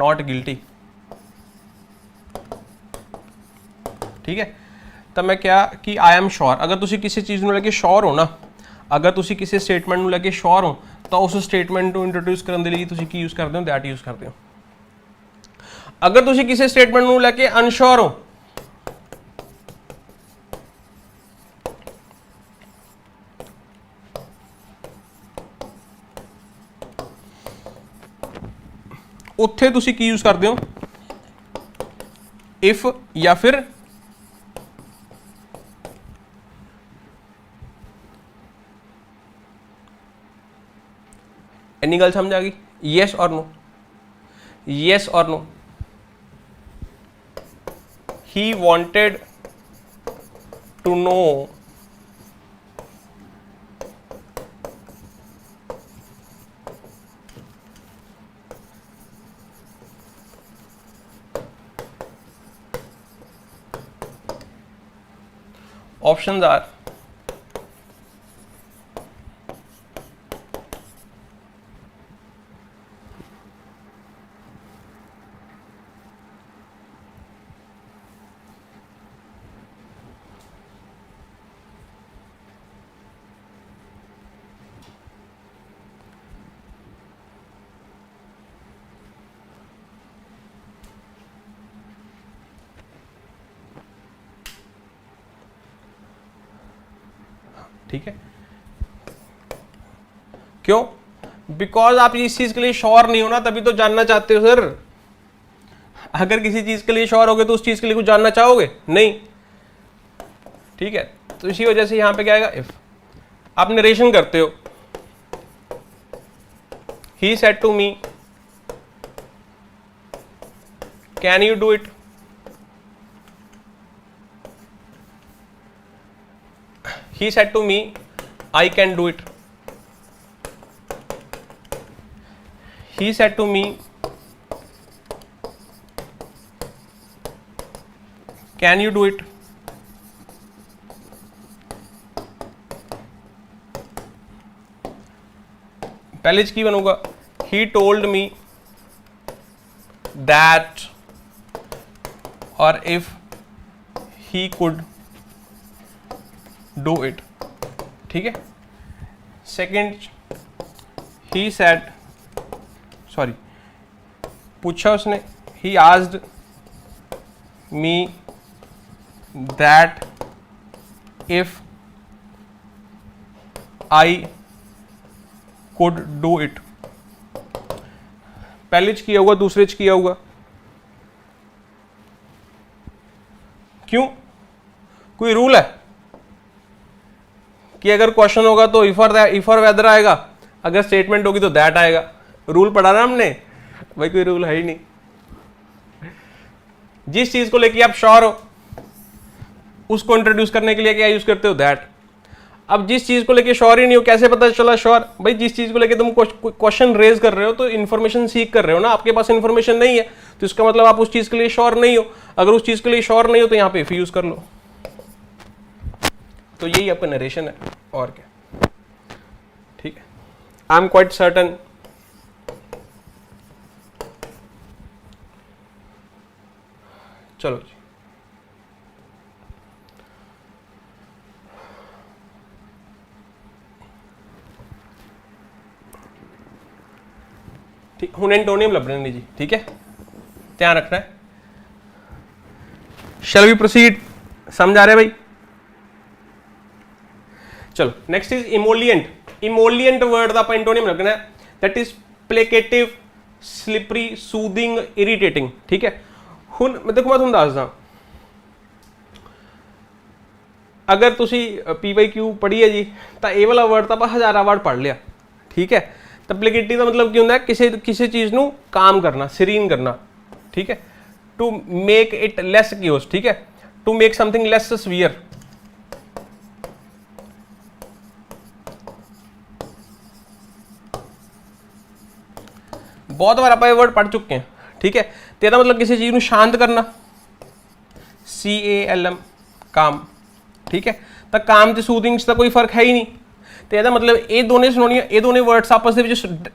[SPEAKER 1] not guilty, ठीक है, तो मैं क्या कि आई एम श्योर, अगर तुसी किसी चीज़ को लेके श्योर हो ना, अगर तुसी किसी स्टेटमेंट को लेके श्योर हो तो उस स्टेटमेंट को इंट्रोड्यूस करने के लिए तुसी की यूज़ करते हो, दैट यूज़ करते हो। अगर तुसी किसी स्टेटमेंट को लेके अनश्योर हो उत्थे तुसी की यूज़ करते हो, इफ या फिर एनी गल समझ आ गई, येस और नो, येस और no. He wanted to know options are ठीक है। क्यों? बिकॉज आप इस चीज के लिए श्योर नहीं हो ना, तभी तो जानना चाहते हो सर। अगर किसी चीज के लिए श्योर होगे तो उस चीज के लिए कुछ जानना चाहोगे नहीं, ठीक है। तो इसी वजह से यहां पे क्या आएगा, इफ। आप नरेशन करते हो, he said to me can you do it, he said to me I can do it, he said to me can you do it, पहले की बनूंगा he told me that, और if he could do it, ठीक है। Second he said, sorry, पूछा उसने, he asked me that if I could do it, पहले च किया हुआ, दूसरे च किया हुआ, क्यों? कोई रूल है कि अगर क्वेश्चन होगा तो इफ और वेदर आएगा, अगर स्टेटमेंट होगी तो दैट आएगा। रूल पढ़ा ना हमने भाई, कोई रूल है ही नहीं। जिस चीज को लेके आप श्योर हो उसको इंट्रोड्यूस करने के लिए क्या यूज करते हो, दैट। अब जिस चीज को लेके श्योर ही नहीं हो, कैसे पता चला श्योर? भाई जिस चीज को लेके तुम क्वेश्चन रेज कर रहे हो तो इन्फॉर्मेशन सीख कर रहे हो ना, आपके पास इन्फॉर्मेशन नहीं है तो इसका मतलब आप उस चीज के लिए श्योर नहीं हो। अगर उस चीज के लिए श्योर नहीं हो तो यहाँ पे इफ यूज कर लो। तो यही आपका नरेशन है और क्या, ठीक है। आई एम क्वाइट सर्टन, चलो जी ठीक, हुन एंटोनियम लभने नहीं जी, ठीक है, ध्यान रखना है। Shall we proceed? समझ आ रहा है भाई? चलो next is emollient. Emollient word का एंटोनियम लगना है, that is placative, slippery, soothing, irritating, ठीक है। हुन मैं देखो मैं तुम दसदा, अगर तुसी PYQ पढ़ी है जी तो ये वाला वर्ड तो आप हज़ारा वर्ड पढ़ लिया, ठीक है। तो प्लेकेटिव का मतलब की होंगे किसी किसी चीज़ को काम करना, सीरीन करना, ठीक है। To make it less chaos, ठीक है, to make something less severe. बहुत बार आप ये वर्ड पढ़ चुके हैं, ठीक है। तो यदा मतलब किसी चीज़ को शांत करना, CALM, काम, ठीक है। तो काम तो सूदिंग का कोई फर्क है ही नहीं। तो यदा मतलब ये दोनों सिनोनियम, ये दोनों वर्ड्स आपस में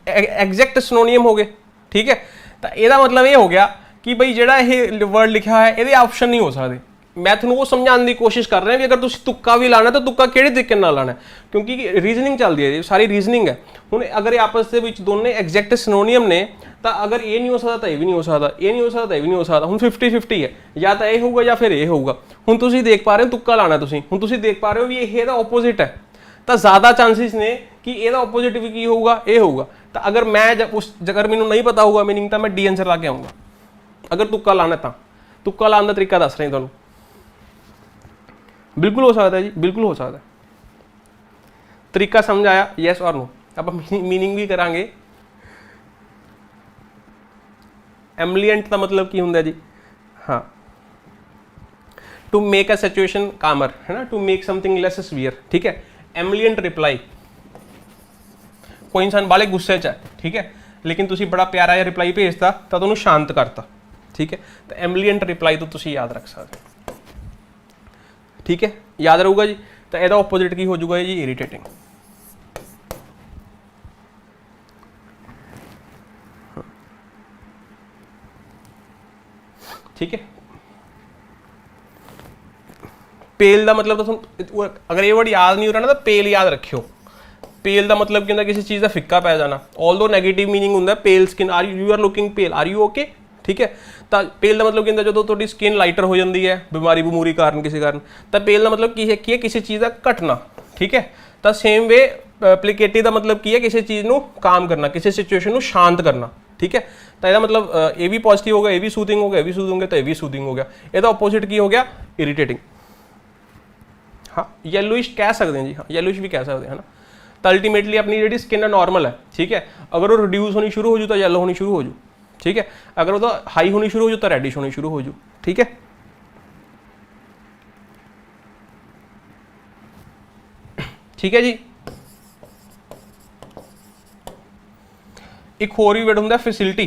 [SPEAKER 1] एग्जैक्ट सिनोनियम हो गए, ठीक है। तो यदा मतलब ये हो गया कि भाई ਜਿਹੜਾ ਇਹ वर्ड लिखा है ਇਹਦੇ ऑप्शन नहीं हो सकते। मैं ਤੁਹਾਨੂੰ वो समझाने की कोशिश कर रहा है कि अगर तुम तुक्का भी लाना तो तुक्का किहड़े तरीके नाल लाना है, क्योंकि रीजनिंग चलती है, सारी रीजनिंग है। हुण अगर आपस के दोनों एग्जैक्ट सिनोनियम ने तो अगर ये नहीं हो सकता तो ये भी नहीं हो सकता, ये नहीं हो सकता ये भी नहीं हो सकता। हुण 50-50 है, या तो ये होगा या फिर ये होगा। हुण तुसीं देख पा रहे हो तुक्का लाना, तुसीं हुण तुसीं देख पा रहे हो भी ये ऑपोजिट है, तो ज़्यादा चांसिस ने कि ये ऑपोजिट भी की होगा, ये होगा। तो अगर मैं जब उस अगर मैनूं नहीं पता होगा मीनिंग, तो मैं डी आंसर ला के आऊँगा। अगर तुक्का लाना तो तुक्का लाने का तरीका दस रहे तुहानूं, बिल्कुल हो सकता है जी, बिल्कुल हो सकता है। तरीका समझ आया? यस और नो? आप मीनिंग भी करांगे। एमलिएंट का मतलब की होंगे जी? हाँ, to make a situation calmer, है ना, to make something less severe, ठीक है। एमलिएंट रिप्लाई, कोई इंसान बाले गुस्से च है, ठीक है, लेकिन तुसी बड़ा प्यारा जिहा रिप्लाई भेजता तो तुहानूं शांत करता, ठीक है। तो एमलिएंट रिप्लाई तो तुसी याद रख सकते, ठीक है, याद रहूगा जी। तो यदा ऑपोजिट की हो जाऊगा जी? इरीटेटिंग। ठीक है। पेल का मतलब तो अगर ये वर्ड याद नहीं हो रहा ना तो पेल याद रखियो। पेल का मतलब क्या, किसी चीज़ का फिक्का पै जाना। ऑल दो नैगेटिव मीनिंग होंगे pale skin, are you are looking pale, are you okay, ठीक है। तो पेल का मतलब क्या, जो थोड़ी स्किन लाइटर हो जाती है बीमारी बमूरी कारण किसी कारण, तो पेल का मतलब की है किसी चीज़ का घटना, ठीक है। तो सेम वे प्लिकेटिव का मतलब की है किसी चीज़ को काम करना, किसी सिचुएशन को शांत करना, ठीक है। तो यदा मतलब ये भी पॉजिटिव हो गया, ये भी सूदिंग हो गया, ये भी सूदिंग हो गया, तो ये भी सूदिंग हो गया। यदा ऑपोजिट की हो गया? इरीटेटिंग। हाँ, येलोइश कह सकते हैं जी, हाँ येलोइश भी कह सकते हैं, है ना। तो अल्टीमेटली अपनी जी स्किन नॉर्मल है, ठीक है। अगर वो रिड्यूस होनी शुरू हो जाए तो येलो होनी शुरू हो जाए, ठीक है। अगर वो हाई होनी शुरू हो जाए तो रेडिश होनी शुरू हो जाए, ठीक है। ठीक है जी। एक होर भी वर्ड होंगे फैसिलिटी।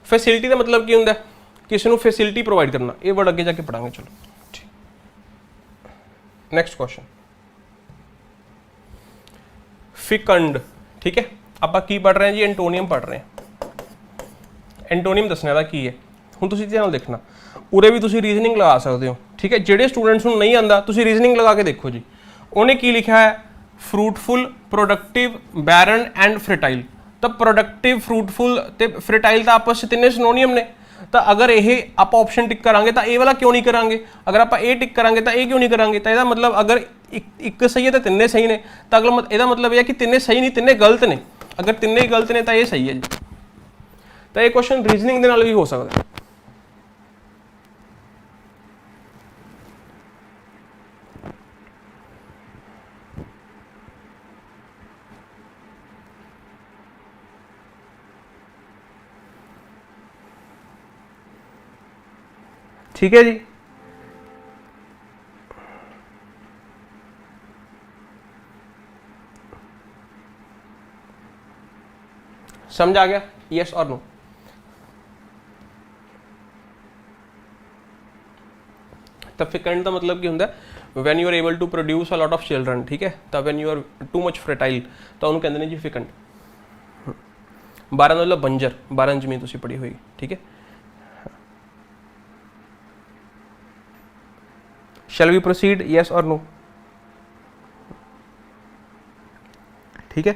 [SPEAKER 1] फैसिलिटी का मतलब की होंगे? किसी को फैसिलिटी प्रोवाइड करना। ये वर्ड अगे जाके पढ़ांगे, चलो नेक्स्ट क्वेश्चन। फिकंड, ठीक है। आप की पढ़ रहे हैं जी? एंटोनियम पढ़ रहे हैं। एंटोनियम दसने का की है। हुण तुसीं ध्यान देखना, उरे भी तुसीं रीजनिंग लगा सकते हो, ठीक है। जेडे स्टूडेंट्स को नहीं आता तुसीं रीजनिंग लगा के देखो जी। उन्हें की लिखा है? Fruitful, productive, barren and fertile. तो प्रोडक्टिव, फ्रूटफुल ते फर्टाइल तो आपस में तीनों सिनोनियम ने। तो अगर ये आप ऑप्शन टिक करांगे तो ये वाला क्यों नहीं करांगे? अगर आप ये टिक करांगे तो ये क्यों नहीं करांगे? तो यदा मतलब अगर एक सही है तो तीनों सही ने, तो अगला यदा मतलब यह कि तीनों सही नहीं, तीनों गलत ने। अगर तीनों ही गलत ने तो ये सही है जी। तो ये क्वेश्चन रीजनिंग के नाल भी हो सकता है। ठीक है जी। समझ आ गया, यस और नो? तो फिकंड का मतलब की होंगे when you are able to produce a lot of children, ठीक है, तो when you are too much fertile तो उन्होंने कहते हैं जी फिकंड। 12 मतलब बंजर, 12 जमीन तुसी पड़ी हुई, ठीक है। शैल वी प्रोसीड, यस और नो? ठीक है,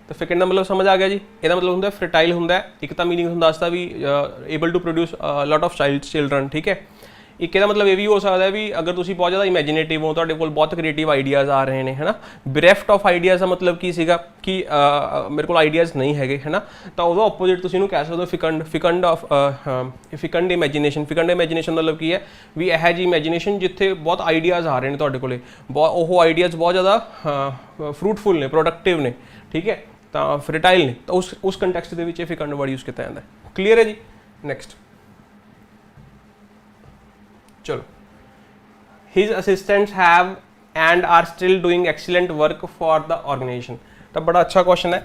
[SPEAKER 1] तो फिकंड का मतलब समझ आ गया जी। ਇਹਦਾ मतलब ਹੁੰਦਾ ਫਰਟਾਈਲ ਹੁੰਦਾ, ਇੱਕ ਤਾਂ ਮੀਨਿੰਗ ਹੁੰਦਾ ਦੱਸਦਾ ਵੀ able to produce lot of children, ਠੀਕ ਹੈ। ਇੱਕ ਇਹਦਾ ਮਤਲਬ ਇਹ ਵੀ ਹੋ ਸਕਦਾ ਵੀ ਅਗਰ ਤੁਸੀਂ ਬਹੁਤ ਜ਼ਿਆਦਾ ਇਮੈਜੀਨੇਟਿਵ ਹੋ, ਤੁਹਾਡੇ ਕੋਲ ਬਹੁਤ ਕ੍ਰੀਏਟਿਵ ਆਈਡੀਆਜ਼ ਆ ਰਹੇ ਨੇ, ਹੈ ਨਾ। ਬਰੈਫਟ ਆਫ ਆਈਡੀਆਜ਼ ਦਾ ਮਤਲਬ ਕੀ ਸੀਗਾ ਕਿ ਮੇਰੇ ਕੋਲ ਆਈਡੀਆਜ਼ ਨਹੀਂ ਹੈਗੇ, ਹੈ ਨਾ, ਤਾਂ ਉਹਦਾ ਆਪੋਜ਼ਿਟ ਤੁਸੀਂ ਇਹਨੂੰ ਕਹਿ ਸਕਦੇ ਹੋ ਫਿਕੰਡ। ਫਿਕੰਡ ਇਮੈਜੀਨੇਸ਼ਨ ਦਾ ਮਤਲਬ ਕੀ ਹੈ ਵੀ ਇਹੋ ਜਿਹੀ ਇਮੈਜੀਨੇਸ਼ਨ ਜਿੱਥੇ ਬਹੁਤ ਆਈਡੀਆਜ਼ ਆ ਰਹੇ ਨੇ ਤੁਹਾਡੇ ਕੋਲੇ, ਉਹ ਆਈਡੀਆਜ਼ ਬਹੁਤ ਜ਼ਿਆਦਾ ਫਰੂਟਫੁਲ ਨੇ, ਪ੍ਰੋਡਕਟਿਵ ਨੇ, ਠੀਕ ਹੈ, ਤਾਂ ਫਰਟਾਈਲ ਨੇ, ਤਾਂ ਉਸ ਕੰਟੈਕਸਟ ਦੇ ਵਿੱਚ ਇਹ ਫਿਕੰਡ ਵਰਡ ਯੂਜ਼ ਕੀਤਾ ਜਾਂਦਾ ਹੈ। ਕਲੀਅਰ ਹੈ ਜੀ? ਨੈਕਸਟ चलो, his assistants have and are still doing excellent work for the organization। तो बड़ा अच्छा क्वेश्चन है।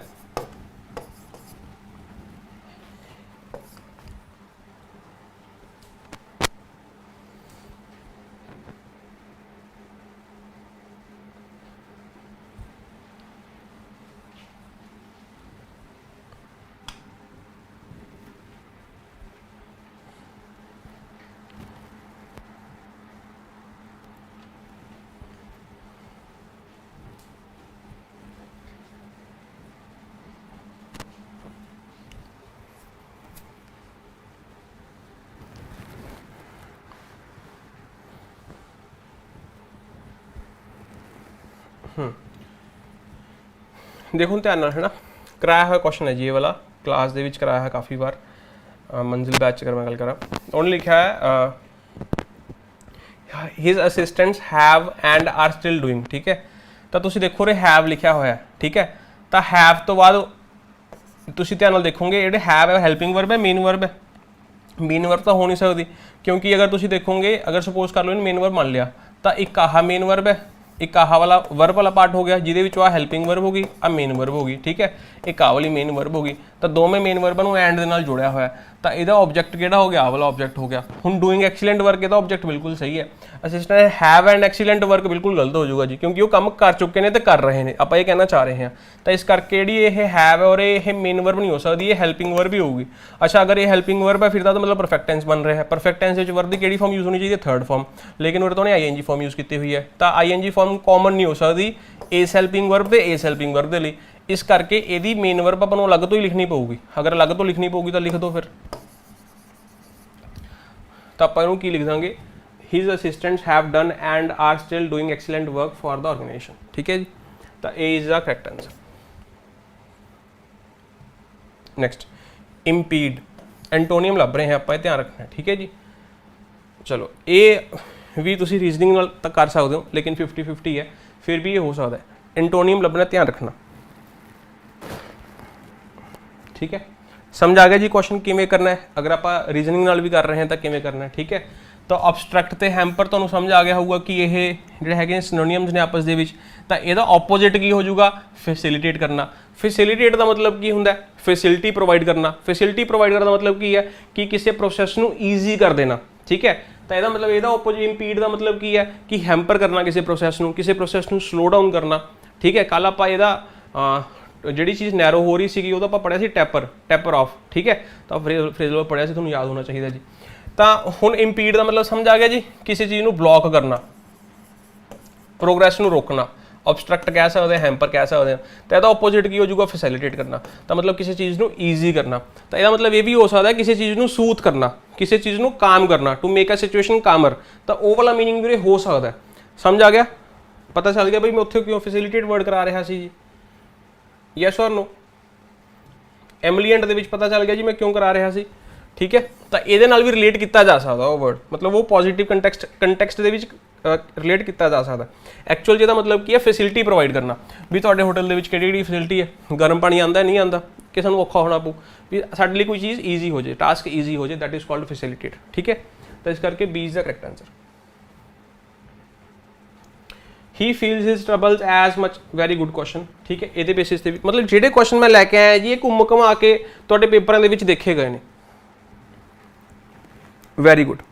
[SPEAKER 1] देखो ध्यान नाल, है ना, कराया हुआ क्वेश्चन है जी ये वाला, क्लास दे विच कराया है काफ़ी बार, मंजिल बैच अगर मैं गल करा, उन्होंने लिखा है his assistants have and are still doing, ठीक है। तो तुसी देखो रे हैव लिखा हुआ है, ठीक है, तो हैव तो बाद तुसी ध्यान नाल देखोगे जिहड़े हैव है हेल्पिंग वर्ब है, मेन वर्ब है। मेन वर्ब तो हो नहीं सकती, क्योंकि अगर तुसी देखोगे, अगर सपोज कर लो इन मेन वर्ब मान लिया, तो एक आह मेन वर्ब है, एक आह वाला वर्ब वाला पार्ट हो गया जिहदे विच आ हेल्पिंग वर्ब होगी, आ मेन वर्ब होगी, ठीक है, एक आ वाली मेन वर्ब होगी, तो दोवें मेन वर्बां नूं एंड दे नाल जोड़िया होया, तो इहदा ऑब्जेक्ट किहड़ा हो गया, आ वाला ऑब्जेक्ट हो गया। हुण डूइंग एक्सीलेंट वर्क इहदा ऑब्जेक्ट बिल्कुल सही है। Assistant have and excellent work बिल्कुल गलत हो जाऊगा जी, क्योंकि वो काम कर चुके हैं तो कर रहे हैं, आपां ये कहना चाह रहे हैं। तो इस करके जिहड़ी ये हैव है और ये मेन वर्ब नहीं हो सकती, ये हेल्पिंग वर्ब ही होगी। अच्छा, अगर ये हेल्पिंग वर्ब है फिर तो मतलब परफेक्ट टेंस बन रहा है। परफेक्ट टेंस में वर्ब की किहड़ी फॉर्म यूज़ होनी चाहिए, थर्ड फॉर्म, लेकिन उन्हें तो उन्हें ING फॉर्म यूज़ की हुई है, तो ING फॉर्म कॉमन नहीं हो सकती इस हेल्पिंग वर्ब ते इस हेल्पिंग वर्ब के लिए। इस करके यदि मेन वर्ब अपन अलग तो ही लिखनी पऊगी, अगर अलग तो लिखनी पऊगी तो लिख दो फिर, तो आप की लिख देंगे his assistants have done and are still doing excellent work for the organisation, ठीक है जी। तो A is the correct answer. Next, impede, antonym लभ रहे हैं आप, ध्यान रखना है, ठीक है जी। चलो, ये भी तुसी रीजनिंग तक कर सकते हो, लेकिन 50-50 है, फिर भी ये हो सकता है। एंटोनियम लभना, ध्यान रखना, ठीक है। समझ आ गया जी क्वेश्चन किमें करना है, अगर आप रीजनिंग नाल भी कर रहे हैं तो किमें करना है, ठीक है। तो ऑब्स्ट्रैक्ट ते हैम्पर तुहानूं समझ आ गया होगा कि ये जिहड़े हैगे सिनोनिम्स ने आपस दे विच, तो इहदा ऑपोजिट की हो जाऊगा, फैसिलिटेट करना। फैसिलिटेट का मतलब की हुंदा है, फैसिलिटी प्रोवाइड करना। फैसिलिटी प्रोवाइड करने का मतलब की है कि किसी प्रोसैस नूं ईजी कर देना, ठीक है। तो यदा मतलब यदा ऑपोजिट इंपीड का मतलब की है कि हैम्पर करना किसी प्रोसैस नूं, किसी प्रोसैस नूं स्लो डाउन करना, ठीक है। कल आपां इहदा जिहड़ी चीज़ नैरो हो रही सी उहदा आपां पढ़िया सी टैपर ऑफ, ठीक है। तो फ्रेजल पढ़िया सी, तुहानूं याद होना चाहिए जी। तो हुण इंपीड का मतलब समझ आ गया जी, किसी चीज़ नूं ब्लॉक करना, प्रोग्रैस नूं रोकना। ऑब्स्ट्रक्ट कह सकते हैं, हैम्पर कह सकते हैं। तो यदा ऑपोजिट की हो जाऊगा, फैसिलिटेट करना, तो मतलब किसी चीज़ नूं ईजी करना। तो यदा मतलब ये भी हो सकता है किसी चीज़ नूं सूथ करना, किसी चीज़ नूं काम करना, टू मेक अ सिचुएशन कामर। तो वो वाला मीनिंग भी हो सकता है। समझ आ गया, पता चल गया भाई मैं उत्थे क्यों फैसिलिटेट वर्ड करा रहा सी जी, यस और नो। एमलीएंट दे विच पता चल गया जी मैं क्यों करा रहा सी, ठीक है। तो ये भी रिलेट किया जा सकता वो वर्ड, मतलब वो पॉजिटिव कंटैक्सट दे विच रिलेट किया जा सकता। एक्चुअल जिहदा मतलब की है फैसिलिटी प्रोवाइड करना, भी तुहाडे होटल दे विच किहड़ी फैसिलिटी है, गर्म पानी आंदा नहीं आंदा, कि सानूं औखा होना पऊ, भी साडे लई कोई चीज़ ईजी हो जाए, टास्क ईजी हो जाए, दैट इज कॉल्ड फैसिलिटेट, ठीक है। तो इस करके B is the correct answer. He feels his troubles as much, very good question, ठीक है। ਇਹਦੇ बेसिस ਤੇ ਵੀ मतलब ਜਿਹੜੇ क्वेश्चन मैं लैके आया जी ये घुम घुमा के ਤੁਹਾਡੇ पेपरों ਦੇ ਵਿੱਚ देखे गए ਨੇ, वेरी गुड।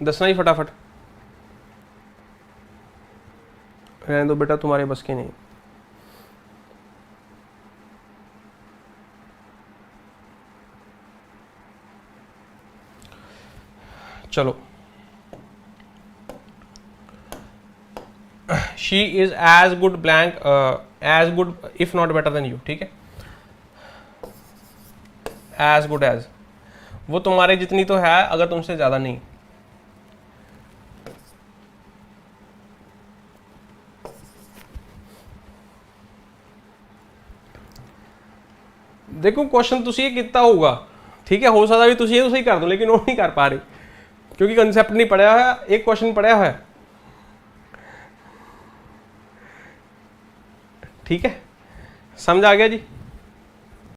[SPEAKER 1] दसना ही फटाफट, रहने दो बेटा, तुम्हारे बस की नहीं। चलो, she is as good blank, as good if not better than you, ठीक है। एज गुड एज, वो तुम्हारे जितनी तो है अगर तुमसे ज्यादा नहीं। देखो क्वेश्चन तुसी ये कितना होगा, ठीक है, हो सकता भी तुसी ये तो सही कर दो, लेकिन वो नहीं कर पा रहे क्योंकि कंसेप्ट नहीं पढ़ा है, एक क्वेश्चन पढ़ा है, ठीक है। समझ आ गया जी।